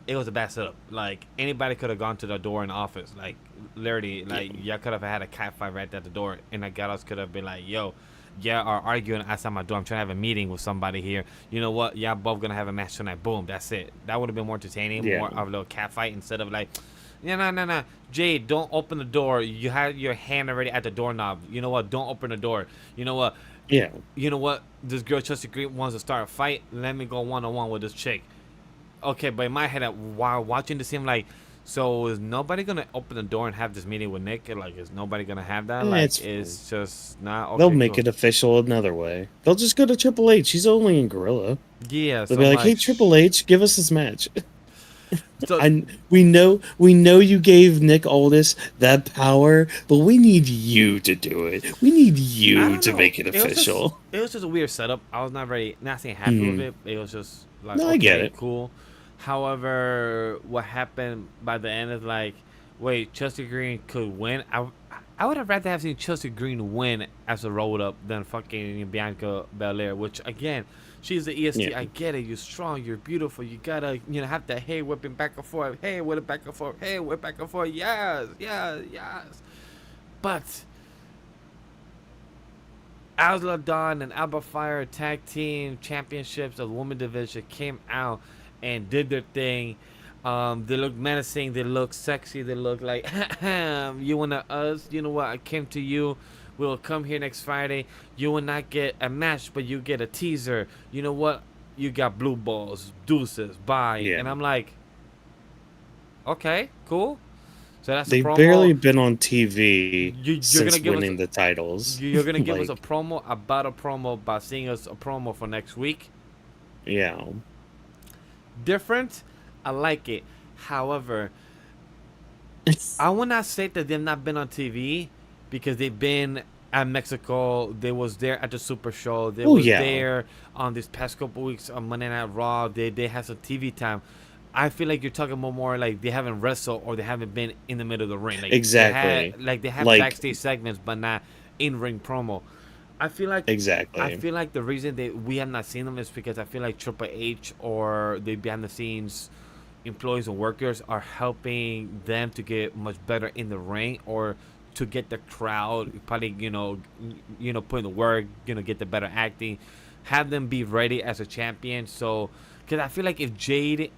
it was a bad setup. Like, anybody could have gone to the door in the office. Like, literally, like, y'all could have had a cat fight right at the door, and the guys could have been like, yo, yeah, are arguing outside my door. I'm trying to have a meeting with somebody here. You know what? Y'all both gonna have a match tonight. Boom, that's it. That would have been more entertaining, more of a little cat fight instead of like, no. Jade, don't open the door. You had your hand already at the doorknob. You know what? Don't open the door. You know what? Yeah. You know what? This girl Chelsea Green wants to start a fight. Let me go one-on-one with this chick. Okay, but in my head, while watching this, I'm like, so is nobody gonna open the door and have this meeting with Nick? Like, is nobody gonna have that? Like, it's just not. Okay, they'll make it official another way. They'll just go to Triple H. He's only in Gorilla. Yeah, they'll be like, "Hey, Triple H, give us this match." So, and we know you gave Nick Aldis that power, but we need you to do it. We need you to make it official. It was just a weird setup. I was not saying happy with it. It was just like, no, I get it. Cool. However, what happened by the end is like, wait, Chelsea Green could win. I would have rather have seen Chelsea Green win as a roll up than fucking Bianca Belair, which again, she's the EST. Yeah. I get it. You're strong. You're beautiful. You gotta, have that hair whipping back and forth. Hey, whip it back and forth. Hey, whip back and forth. Yes. But Asla Dawn and Alba Fire tag team championships of the women division came out and did their thing. They look menacing. They look sexy. They look like, you want us? You know what? I came to you. We'll come here next Friday. You will not get a match, but you get a teaser. You know what? You got blue balls, deuces, bye. Yeah. And I'm like, okay, cool. So that's They've barely been on TV since gonna winning the titles. You're going to give us a promo about a promo by seeing us a promo for next week? Yeah. Different. I like it. However, I will not say that they've not been on TV because they've been at Mexico. They was there at the Super Show. They was there on this past couple weeks on Monday Night Raw. They had some TV time. I feel like you're talking about more like they haven't wrestled or they haven't been in the middle of the ring. Like, exactly. They have backstage segments, but not in-ring promo. I feel like Exactly. the reason that we have not seen them is because I feel like Triple H or the behind the scenes employees and workers are helping them to get much better in the ring, or to get the crowd probably put in the work, get the better acting, have them be ready as a champion. So because I feel like if Jade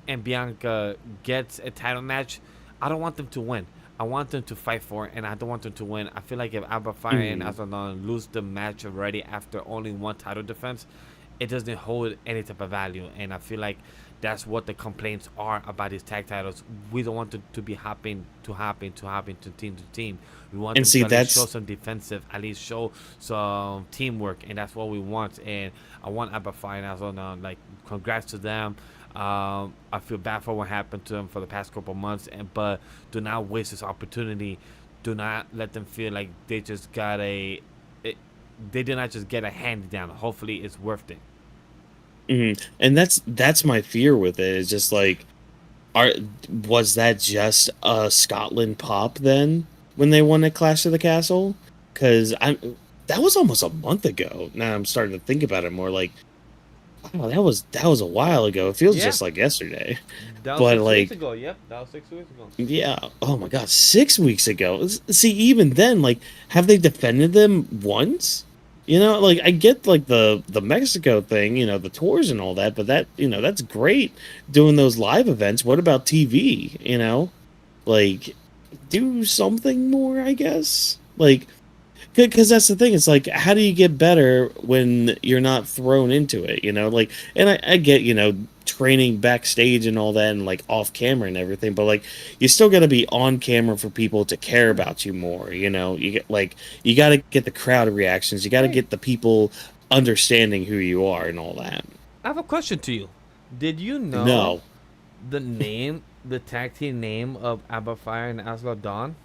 and Bianca gets a title match, I don't want them to win. I want them to fight for it, and I don't want them to win. I feel like if Alba Fire and Mhm. Azaddon lose the match already after only one title defense, it doesn't hold any type of value. And I feel like that's what the complaints are about these tag titles. We don't want them to be hopping to team. We want And them see, to at least show that's some defensive, at least show some teamwork, and that's what we want. And I want Alba Fire and Azaddon, like, congrats to them. I feel bad for what happened to them for the past couple months, but do not waste this opportunity. Do not let them feel like they just got they did not just get a hand down. Hopefully, it's worth it. and that's my fear with it. Is just like, are was that just a Scotland pop then when they won at Clash of the Castle? Because I that was almost a month ago. Now I'm starting to think about it more. Like, oh, that was a while ago. It feels Yeah, just like yesterday. that was But 6 weeks like, ago. Yep, that was 6 weeks ago. yeah. Oh my God, 6 weeks ago. See, even then, like, have they defended them once? Like, I get like the Mexico thing, the tours and all that, but that's great doing those live events. What about TV? Like, do something more, I guess. Like, because that's the thing. It's like, how do you get better when you're not thrown into it? Like, and I get, training backstage and all that, and like off camera and everything, but like, you still got to be on camera for people to care about you more. You get like, you got to get the crowd reactions. You got to Hey, get the people understanding who you are and all that. I have a question to you. Did you know No, the tag team name of Abba Fire and Asla Dawn?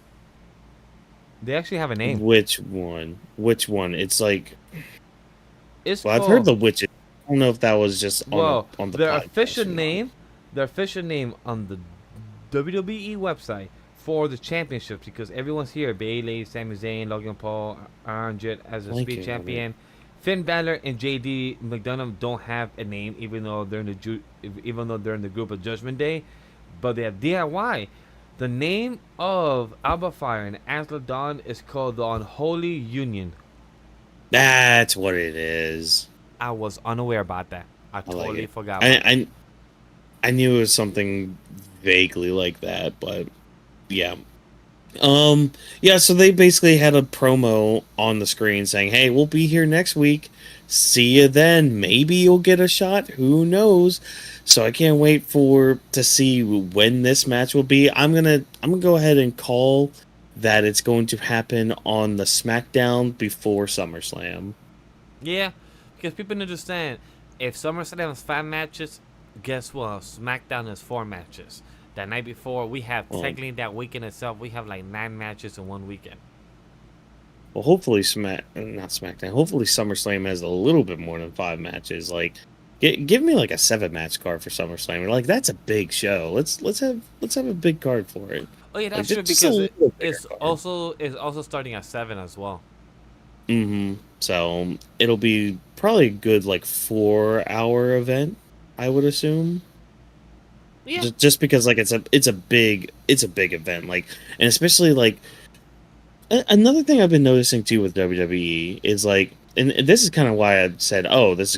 They actually have a name. which one? Which one? It's like, It's well, I've heard called, the witches. I don't know if that was just on well, the podcast or not. their official name on the WWE website for the championships, because everyone's here. Bayley, Sami Zayn, Logan Paul, Aaron Jett as a speed Blanking on it. champion. Finn Balor and JD McDonough don't have a name, even though they're in the group of Judgment Day, but they have DIY. The name of Alba Fire and Asla Dawn is called the Unholy Union. That's what it is. I was unaware about that. I I like totally it. forgot I about that. I I knew it was something vaguely like that, but yeah. Yeah, so they basically had a promo on the screen saying, "Hey, we'll be here next week. See you then. Maybe you'll get a shot. Who knows?" So I can't wait to see when this match will be. I'm gonna go ahead and call that it's going to happen on the SmackDown before SummerSlam. Yeah, because people understand, if SummerSlam is 5 matches, guess what? SmackDown is 4 matches. That night before, we have Well, technically that weekend itself, we have like 9 matches in one weekend. Well, hopefully not SmackDown. Hopefully SummerSlam has a little bit more than 5 matches. Like, give me like a 7 match card for SummerSlam. Like, that's a big show. Let's have a big card for it. Oh yeah, Like, that's true, just a because little bigger it's card. also starting at 7 as well. So it'll be probably a good like 4 hour event, I would assume. Yeah, Just because like it's a big event, like, and especially like another thing I've been noticing too with WWE is like, and this is kind of why I said, oh, this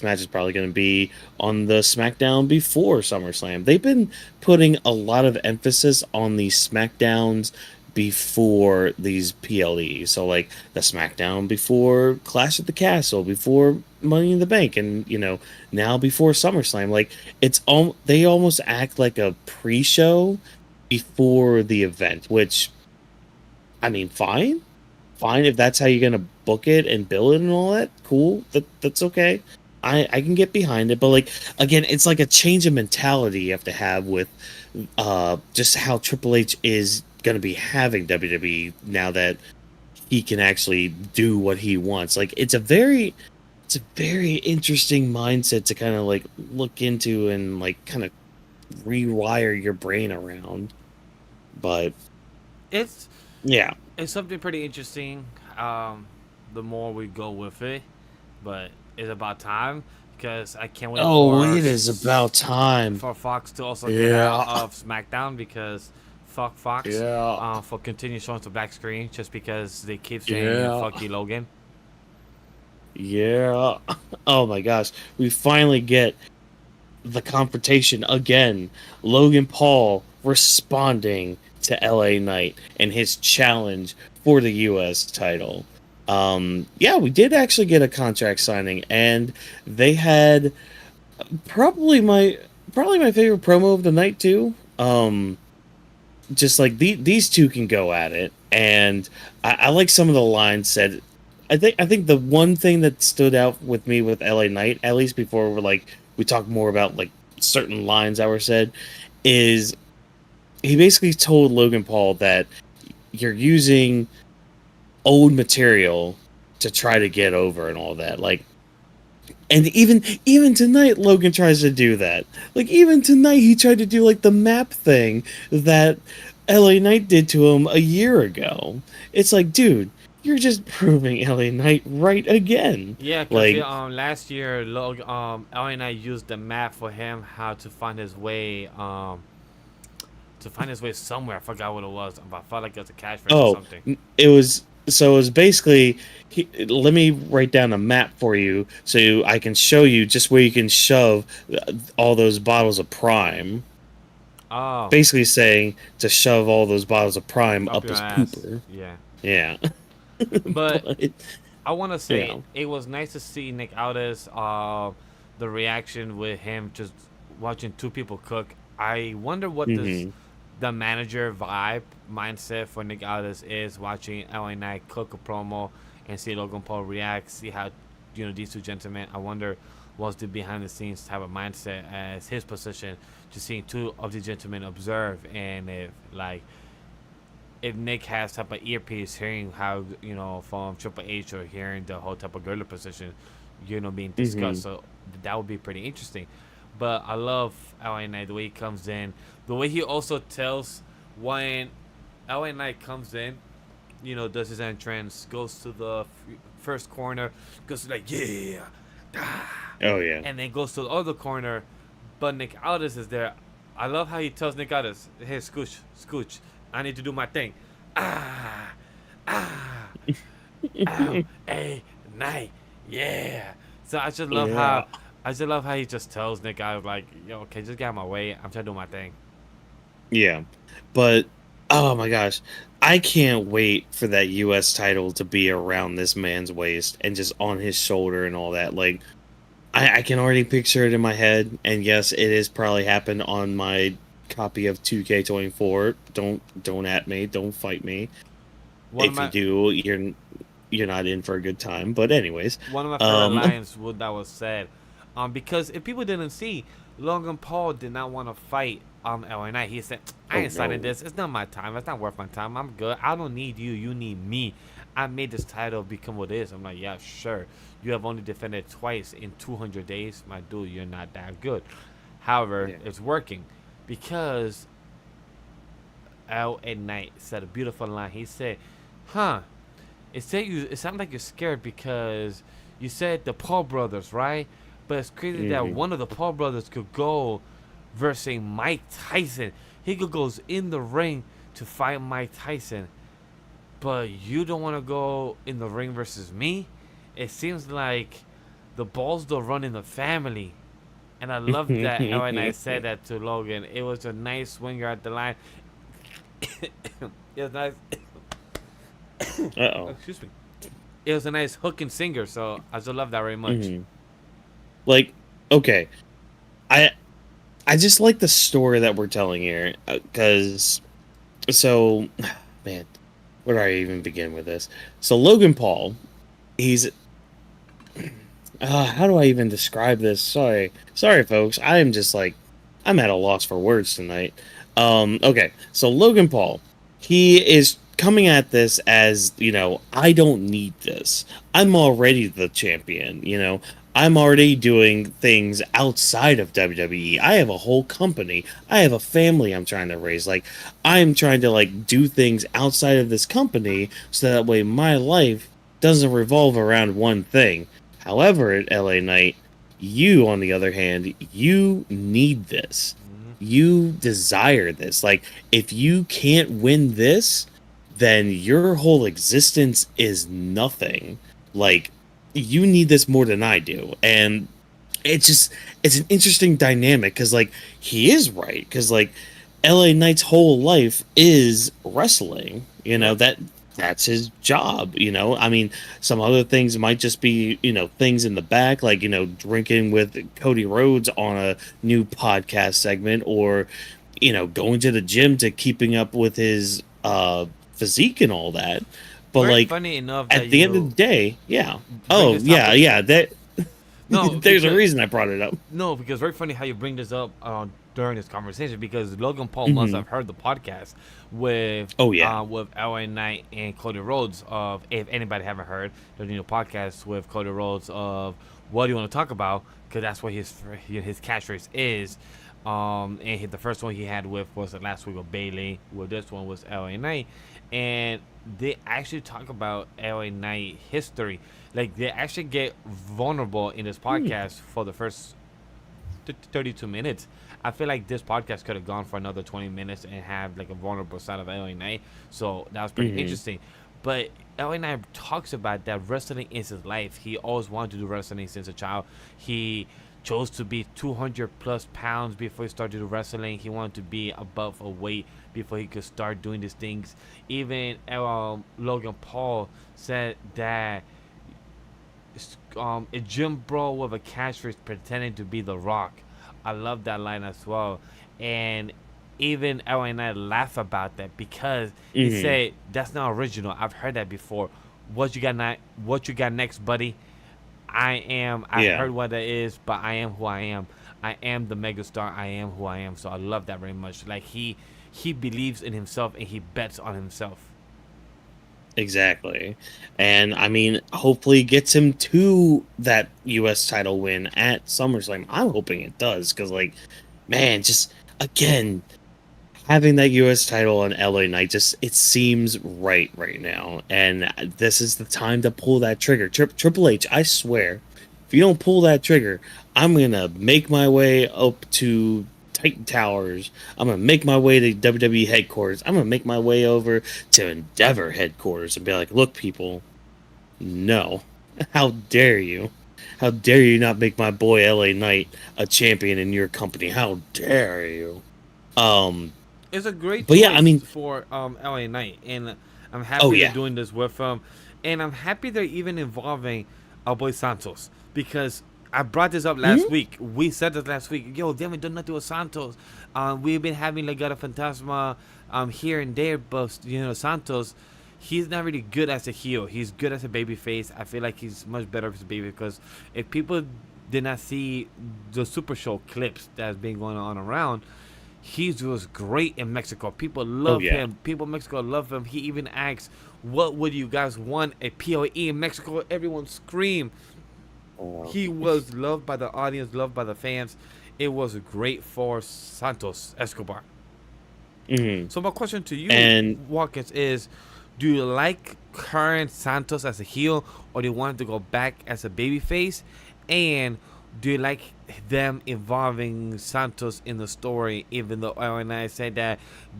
match is probably gonna be on the SmackDown before SummerSlam. They've been putting a lot of emphasis on these SmackDowns before these PLEs. So like the SmackDown before Clash at the Castle, before Money in the Bank, and now before SummerSlam. Like, they almost act like a pre-show before the event, which, I mean, fine if that's how you're gonna book it and bill it and all that. Cool, that's okay. I can get behind it, but like, again, it's like a change of mentality you have to have with just how Triple H is gonna be having WWE now that he can actually do what he wants. Like, it's a very interesting mindset to kind of like look into and like kind of rewire your brain around. But it's yeah. It's something pretty interesting. The more we go with it, but it's about time because I can't wait Oh, it is about time. for Fox to also get out Yeah. of SmackDown because fuck Fox Yeah. for continuing showing the back screen just because they keep saying Yeah. fuck you Logan. Yeah. Oh my gosh. We finally get the confrontation again. Logan Paul responding to LA Knight and his challenge for the US title. Yeah, we did actually get a contract signing, and they had probably my favorite promo of the night too. Just like these two can go at it, and I like some of the lines said. I think the one thing that stood out with me with LA Knight, at least before we talk more about like certain lines that were said, is he basically told Logan Paul that you're using old material to try to get over and all that. Like, and even tonight, Logan tries to do that. Like, even tonight, he tried to do like the map thing that LA Knight did to him a year ago. It's like, dude, you're just proving LA Knight right again. Yeah, because Like, last year, Ellie and I used the map for him how to find his way somewhere. I forgot what it was, but I felt like it was a catchphrase or oh, something. it was basically. Let me write down a map for you so I can show you just where you can shove all those bottles of Prime. Oh, Basically saying to shove all those bottles of Prime up up your his ass. pooper. Yeah, Yeah. but But, I want to say yeah. it was nice to see Nick Aldis, the reaction with him just watching two people cook. I wonder what Hmm. the manager vibe mindset for Nick Aldis is watching LA Knight cook a promo and see Logan Paul react, see how these two gentlemen. I wonder what's the behind the scenes type of mindset as his position, just seeing two of the gentlemen observe and if Nick has type of earpiece hearing how from Triple H or hearing the whole type of gorilla position, being Hmm. discussed. So that would be pretty interesting. But I love LA Knight the way he comes in, the way he also tells when LA Knight comes in, does his entrance, goes to the first corner, goes to like yeah, ah, Oh yeah. and then goes to the other corner, but Nick Aldis is there. I love how he tells Nick Aldis, "Hey, Scooch, Scooch, I need to do my thing." Ah, ah, ow, hey, night, yeah. So Yeah. I just love how he just tells Nick Aldis like, "Yo, okay, just get out of my way. I'm trying to do my thing." Yeah. But oh my gosh. I can't wait for that US title to be around this man's waist and just on his shoulder and all that. Like I can already picture it in my head, and yes, it is probably happened on my copy of 2K24. Don't at me, don't fight me. One of If you my do, you're not in for a good time. But anyways, one of my favorite um, lines that was said, because if people didn't see, Logan Paul did not want to fight LA Knight. He said, "I oh ain't signing no, this. It's not my time. It's not worth my time. I'm good. I don't need you. You need me. I made this title become what it is." I'm like, yeah, sure. You have only defended twice in 200 days, my dude. You're not that good. However, yeah, it's working because LA Knight said a beautiful line. He said, "Huh? It sounded like you're scared because you said the Paul brothers, right? But it's crazy that hmm one of the Paul brothers could go versus Mike Tyson. He could goes in the ring to fight Mike Tyson, but you don't want to go in the ring versus me. It seems like the balls don't run in the family." And I love that when I said that to Logan. It was a nice swinger at the line. It was nice. Uh-oh. Excuse me. It was a nice hook and singer, so I just love that very much. hmm Like, okay, I I just like the story that we're telling here, because so, man, where do I even begin with this? So Logan Paul, he's how do I even describe this? Sorry, folks. I am just like I'm at a loss for words tonight. Okay, so Logan Paul, he is coming at this as I don't need this. I'm already the champion. I'm already doing things outside of WWE. I have a whole company. I have a family I'm trying to raise. Like, I'm trying to like do things outside of this company so that way my life doesn't revolve around one thing. However, at LA Knight, you, on the other hand, you need this. You desire this. Like, if you can't win this, then your whole existence is nothing. Like, you need this more than I do. And it's an interesting dynamic because like he is right because like LA Knight's whole life is wrestling. You know, Yep. that's his job. You know, I mean, some other things might just be, you know, things in the back, like, you know, drinking with Cody Rhodes on a new podcast segment, or, you know, going to the gym to keeping up with his physique and all that. But Very like funny enough at that the end of you the day, yeah. bring Oh this yeah, topic. yeah. That No, there's a because reason I brought it up. no, because very funny how you bring this up during this conversation, because Logan Paul must Hmm. have heard the podcast Oh yeah. with LA Knight and Cody Rhodes. Of, if anybody haven't heard, the new podcast with Cody Rhodes of what do you want to talk about, because that's what his catchphrase is. The first one he had with was last week with Bailey. Well, this one was LA Knight, and they actually talk about LA Knight history. Like, they actually get vulnerable in this Hmm. podcast for the first 32 minutes. I feel like this podcast could have gone for another 20 minutes and have like a vulnerable side of LA Knight. So that was pretty Hmm. interesting. But LA Knight talks about that wrestling is his life. He always wanted to do wrestling since a child. He chose to be 200 plus pounds before he started do wrestling. He wanted to be above a weight before he could start doing these things. Even Logan Paul said that a gym bro with a catchphrase pretending to be The Rock. I love that line as well. And even Ella and I laugh about that because he Hmm. said that's not original. I've heard that before. What you got what you got next, buddy? I Yeah. heard what that is, but I am who I am. I am the megastar. I am who I am. So I love that very much. Like, he believes in himself and he bets on himself. Exactly. And I mean, hopefully gets him to that US title win at SummerSlam. I'm hoping it does because like, man, just again, having that US title on LA Knight just it seems right now. And this is the time to pull that trigger. Triple H, I swear, if you don't pull that trigger, I'm gonna make my way up to Titan Towers. I'm gonna make my way to WWE headquarters. I'm gonna make my way over to Endeavor headquarters and be like, look, people, no. How dare you? How dare you not make my boy LA Knight a champion in your company? How dare you? Um, It's a great but yeah, I choice mean, for LA Knight, and I'm oh happy they're yeah. doing this with him, and I'm happy they're even involving our boy Santos, because I brought this up last Hmm. week. We said this last week. Yo, they haven't done nothing with Santos. We've been having Legado Fantasma here and there, but Santos, he's not really good as a heel. He's good as a baby face. I feel like he's much better as a baby, because if people did not see the Super Show clips that's been going on around, he was great in Mexico. People Oh love yeah. him. People in Mexico love him. He even asks, "What would you guys want a POE in Mexico?" Everyone scream. Oh. He was loved by the audience, loved by the fans. It was great for Santos Escobar. Hmm. So my question to you, And Whawkins, is: do you like current Santos as a heel, or do you want him to go back as a babyface? And do you like them involving Santos in the story? Even though when I said that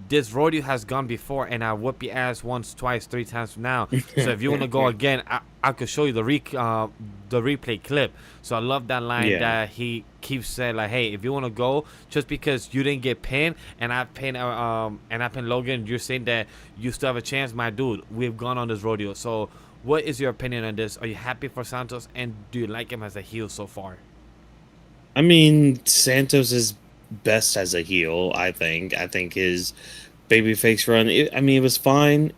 this rodeo has gone before, and I whoop your ass once, twice, three times now. So if you want to go again, I could show you the replay clip. So I love that line yeah. that he keeps saying, like, "Hey, if you want to go, just because you didn't get pinned and I pinned Logan, you're saying that you still have a chance, my dude. We've gone on this rodeo. So what is your opinion on this? Are you happy for Santos, and do you like him as a heel so far?" I mean, Santos is best as a heel, I think. I think his babyface run, I mean, it was fine,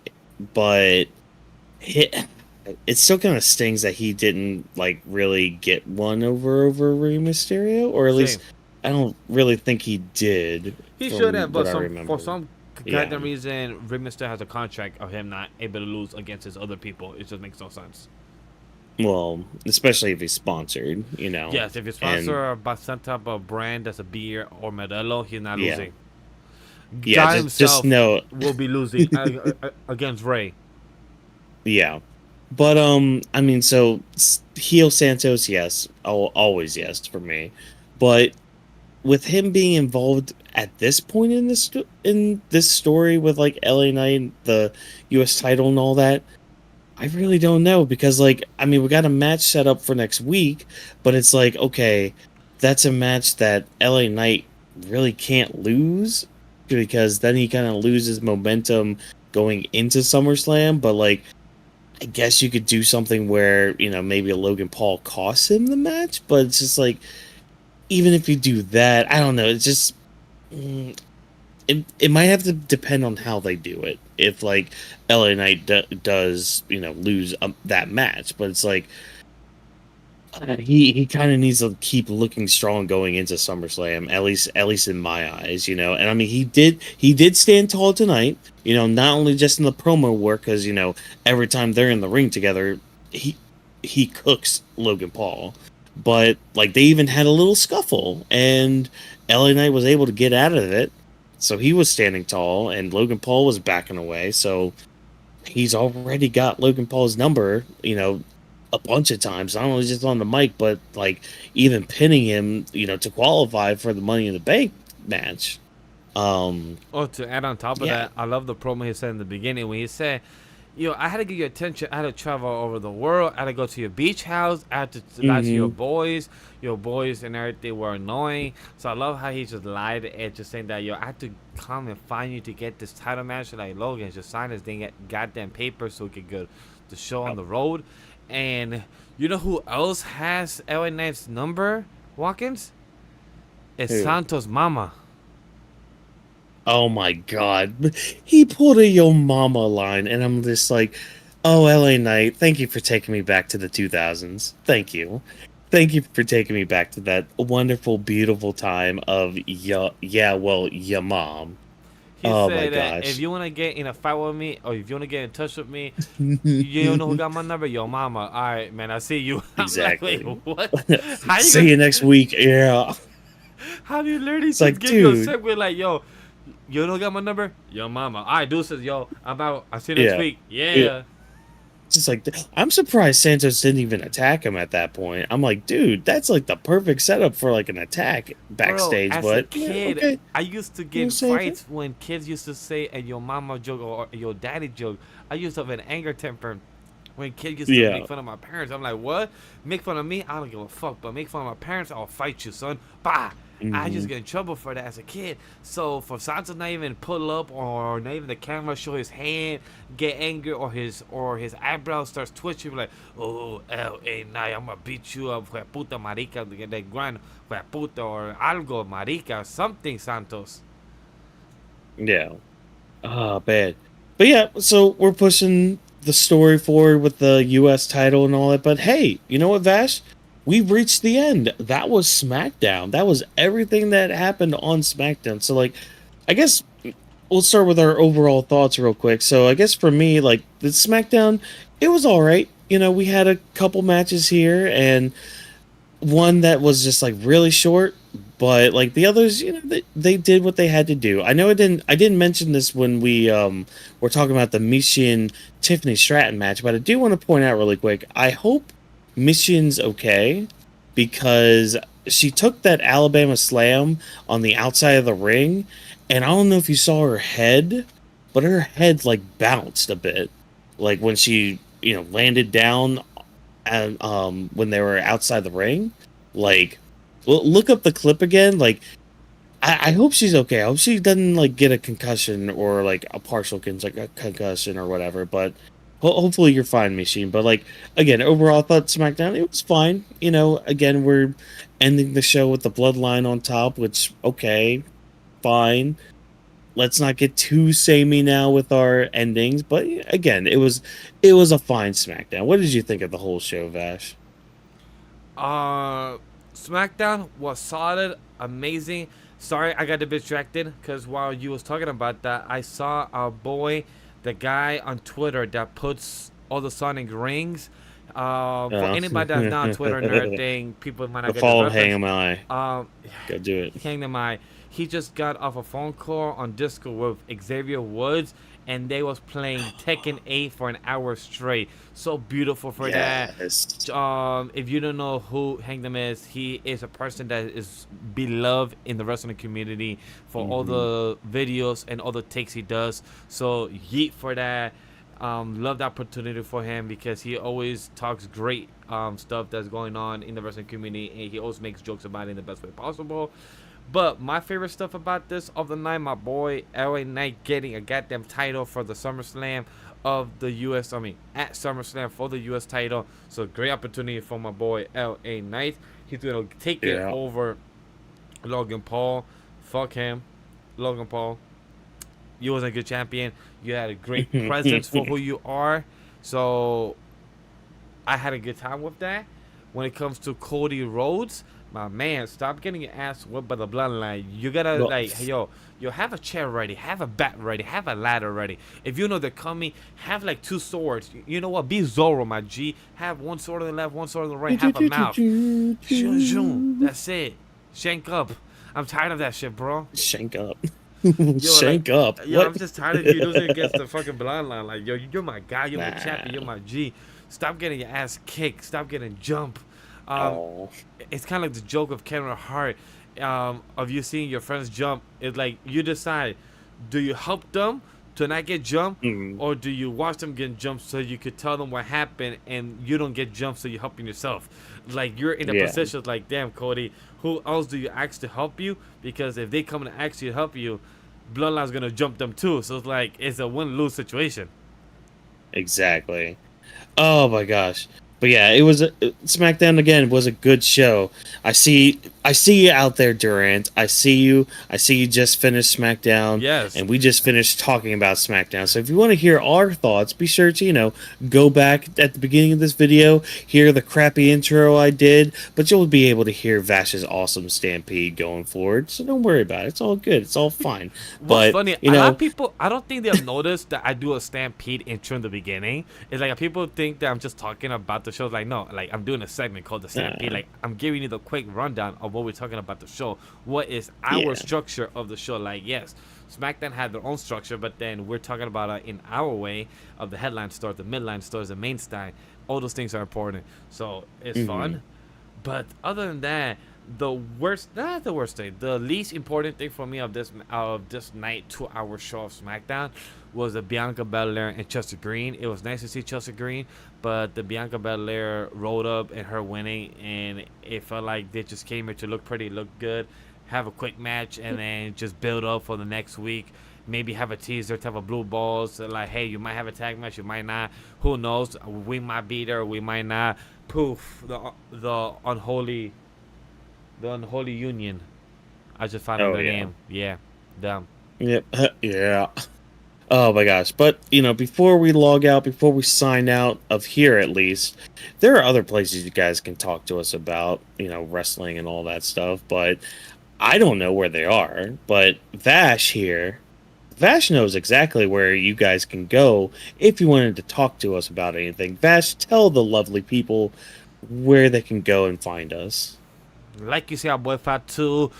but it still kind of stings that he didn't, like, really get one over Rey Mysterio, or at least Same. I don't really think he did, He should from have, but what I for remember. some Yeah. goddamn reason, Rey Mysterio has a contract of him not able to lose against his other people. It just makes no sense. Well, especially if he's sponsored, you know. Yes, if you're And sponsored by some type of brand that's a beer or Modelo, he's not yeah. losing. Yeah, God just himself know. will be losing against Ray. Yeah. But I mean, so heel Santos, yes, always yes for me. But with him being involved at this point in this story with like LA Knight, the U.S. title and all that, I really don't know because like I mean, we got a match set up for next week, but it's like okay, that's a match that LA Knight really can't lose because then he kind of loses momentum going into SummerSlam, but like I guess you could do something where, you know, maybe a Logan Paul costs him the match, but it's just like, even if you do that, I don't know. It's just, it might have to depend on how they do it. If, like, LA Knight does, you know, lose that match, but it's like, he kind of needs to keep looking strong going into SummerSlam, at least in my eyes, you know. And I mean, he did stand tall tonight, you know, not only just in the promo work, because you know every time they're in the ring together, he cooks Logan Paul, but like they even had a little scuffle, and LA Knight was able to get out of it, so he was standing tall, and Logan Paul was backing away, so he's already got Logan Paul's number, you know, a bunch of times, not only just on the mic, but like even pinning him, you know, to qualify for the Money in the Bank match. Oh, to add on top of Yeah. that, I love the promo he said in the beginning when he said, "Yo, I had to get your attention. I had to travel over the world. I had to go to your beach house. I had to lie to your Hmm. boys. Your boys and everything were annoying." So I love how he just lied and just saying that, "Yo, I had to come and find you to get this title match." Like, Logan, just sign this thing, goddamn paper so we could go the show on the road. And you know who else has LA Knight's number, Whawkins? It's Who? Santos' mama. Oh my God. He pulled a Yo Mama line, and I'm just like, oh, LA Knight, thank you for taking me back to the 2000s. Thank you. Thank you for taking me back to that wonderful, beautiful time of, yeah, well, your mom. He Oh my said that if gosh. you want to get in a fight with me or if you want to get in touch with me, you don't know who got my number? Yo, mama. All right, man, I see you. I'm like, wait, Exactly. what? How you See gonna? you next week. Yeah. How do you literally It's just like, give you a dude. segue like, yo, you don't got my number? Yo, mama. All right, deuces, yo. I'm out. I'll see you next Yeah. week. Yeah. Yeah. Just like, I'm surprised Santos didn't even attack him at that point. I'm like, dude, that's like the perfect setup for like an attack Bro, backstage. as a But yeah, kid, okay. I used to get We'll in save it. fights when kids used to say a your mama joke or your daddy joke. I used to have an anger temper when kids used to make Yeah. fun of my parents. I'm like, what? Make fun of me? I don't give a fuck. But make fun of my parents? I'll fight you, son. Bah! I just Hmm. get in trouble for that as a kid. So for Santos not even pull up or not even the camera show his hand, get angry or his eyebrows starts twitching like, oh, L.A. Knight, I'm gonna beat you up, fue puta marica, de gran, fue puta or algo marica, something Santos. Yeah. Ah, bad. But yeah, so we're pushing the story forward with the US title and all that. But hey, you know what, Vash? We've reached the end. That was SmackDown. That was everything that happened on SmackDown. So like I guess we'll start with our overall thoughts real quick. So I guess for me, like the SmackDown, it was all right. You know, we had a couple matches here, and one that was just like really short, but like the others, you know, they did what they had to do. I didn't mention this when we were talking about the Mission Tiffany Stratton match, but I do want to point out really quick. I hope Mission's okay because she took that Alabama slam on the outside of the ring, and I don't know if you saw her head, but her head like bounced a bit, like when she, you know, landed down and when they were outside the ring. Like, look up the clip again. Like, I hope she's okay. I hope she doesn't like get a concussion or like a partial like a concussion or whatever. But hopefully you're fine, Machine. But like again, overall, I thought SmackDown it was fine. You know, again we're ending the show with the Bloodline on top, which okay, fine. Let's not get too samey now with our endings. But again, it was a fine SmackDown. What did you think of the whole show, Vash? Uh, SmackDown was solid, amazing. Sorry, I got a bit distracted because while you was talking about that, I saw our boy, the guy on Twitter that puts all the Sonic rings. For anybody that's not on Twitter and everything, people might not get the follow reference. Hang 'em Eye. Go do it. Hang 'em Eye. He just got off a phone call on Discord with Xavier Woods, and they was playing Tekken 8 for an hour straight. So beautiful for that. If you don't know who Hang 'em is, he is a person that is beloved in the wrestling community for all the videos and all the takes he does. So yeet for that. Love the opportunity for him because he always talks great stuff that's going on in the wrestling community, and he always makes jokes about it in the best way possible. But my favorite stuff about this of the night, my boy LA Knight getting a goddamn title for the SummerSlam of the US. I mean, at SummerSlam for the US title. So great opportunity for my boy LA Knight. He's gonna take it over Logan Paul. Fuck him, Logan Paul. You was a good champion. You had a great presence for who you are. So I had a good time with that. When it comes to Cody Rhodes, my man, stop getting your ass whipped by the bloodline. You gotta like, hey, yo, have a chair ready, have a bat ready, have a ladder ready. If you know they're coming, have like 2 swords. You know what? Be Zorro, my G. Have 1 sword on the left, 1 sword on the right. Have a mouth. That's it. Shank up. I'm tired of that shit, bro. Shank up. Shank up. Yo, I'm just tired of you losing against the fucking bloodline. Like, yo, you're my guy. You're my champion. You're my G. Stop getting your ass kicked. Stop getting jumped. It's kind of like the joke of Kevin Hart of you seeing your friends jump. It's like you decide, do you help them to not get jumped, or do you watch them get jumped so you could tell them what happened and you don't get jumped, so you're helping yourself. Like, you're in a position like, damn, Cody, who else do you ask to help you? Because if they come and ask you to help you, Bloodline's gonna jump them too. So it's like, it's a win-lose situation. Exactly. Oh my gosh. But yeah, it was SmackDown again was a good show. I see you out there, Durant. I see you just finished SmackDown. Yes. And we just finished talking about SmackDown. So if you want to hear our thoughts, be sure to, go back at the beginning of this video, hear the crappy intro I did, but you'll be able to hear Vash's awesome Stampede going forward. So don't worry about it. It's all good. It's all fine. What's funny, a lot of people, I don't think they've noticed that I do a Stampede intro in the beginning. It's like people think that I'm just talking about the show. Like, no, like I'm doing a segment called the Stampede. Like, I'm giving you the quick rundown of what we're talking about the show. What is our structure of the show? Like, yes, SmackDown had their own structure, but then we're talking about in our way of the headline stars, the midline stars, the main style. All those things are important. So it's fun. But other than that, the worst, not the worst thing, the least important thing for me of this night 2-hour show of SmackDown was the Bianca Belair and Chelsea Green. It was nice to see Chelsea Green, but the Bianca Belair rolled up and her winning, and it felt like they just came here to look pretty, look good, have a quick match, and then just build up for the next week. Maybe have a teaser to have a blue balls. Like, hey, you might have a tag match, you might not. Who knows? We might be there, we might not. Poof, the unholy union. I just found out their name. Yeah, them. Yep. Yeah. Oh my gosh. But, before we log out, before we sign out of here at least, there are other places you guys can talk to us about, wrestling and all that stuff, but I don't know where they are. But Vash knows exactly where you guys can go if you wanted to talk to us about anything. Vash, tell the lovely people where they can go and find us. Like you say, our boy Fatu,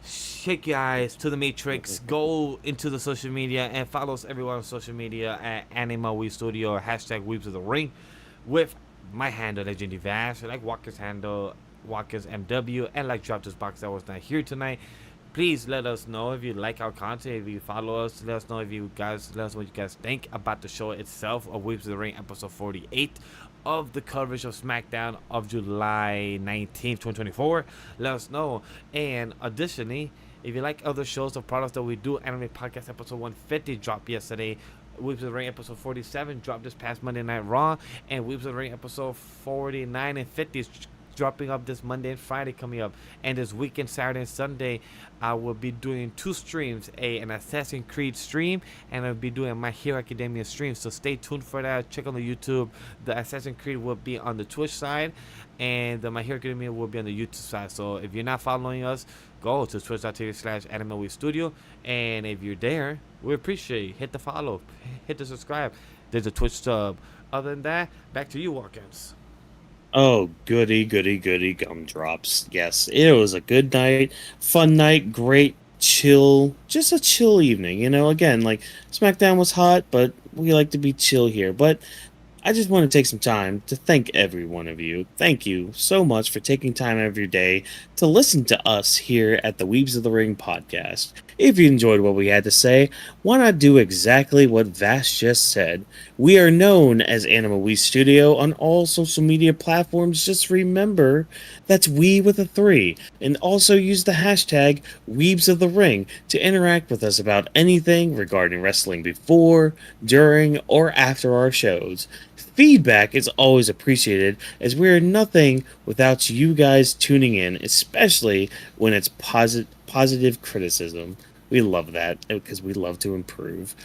shake your eyes to the Matrix. Go into the social media and follow us everywhere on social media at AniMa We Studio or hashtag Weebs of the Ring with my handle, Legend D Vash, like Whawkins handle, Whawkins MW, and like DropThisBox that was not here tonight. Please let us know if you like our content, if you follow us. Let us know if you guys, let us know what you guys think about the show itself of Weebs of the Ring episode 48 of the coverage of SmackDown of July 19th, 2024. Let us know. And additionally, if you like other shows or products that we do, Anime Podcast episode 150 dropped yesterday. Weebs of the Ring episode 47 dropped this past Monday Night Raw. And Weebs of the Ring episode 49 and 50 is dropping up this Monday and Friday coming up. And this weekend, Saturday and Sunday, I will be doing 2 streams, an Assassin's Creed stream, and I'll be doing My Hero Academia stream. So stay tuned for that. Check on the YouTube. The Assassin's Creed will be on the Twitch side, and the My Hero Academia will be on the YouTube side. So if you're not following us, go to twitch.tv/AniMaWeStudio, and if you're there, we appreciate it. Hit the follow, hit the subscribe. There's a Twitch sub Other than that, back to you, Whawkins. Oh, goody, goody, goody gumdrops. Yes, it was a good night, fun night, great, chill, just a chill evening. Again, like, SmackDown was hot, but we like to be chill here. But I just want to take some time to thank every one of you. Thank you so much for taking time out of your day to listen to us here at the Weebs of the Ring podcast. If you enjoyed what we had to say, why not do exactly what Vash just said? We are known as AniMa We Studio on all social media platforms. Just remember, that's we with a 3. And also use the hashtag Weebs of the Ring to interact with us about anything regarding wrestling before, during, or after our shows. Feedback is always appreciated, as we are nothing without you guys tuning in, especially when it's positive criticism. We love that because we love to improve.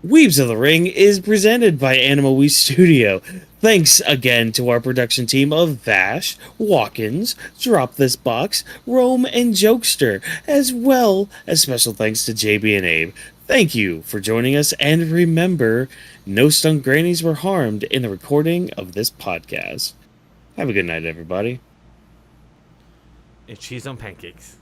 Weebs of the Ring is presented by AniMa We Studio. Thanks again to our production team of Vash, Whawkins, DropThisBox, Rome, and Jokester, as well as special thanks to JB and Abe. Thank you for joining us, and remember, no stunt grannies were harmed in the recording of this podcast. Have a good night, everybody. And cheese on pancakes.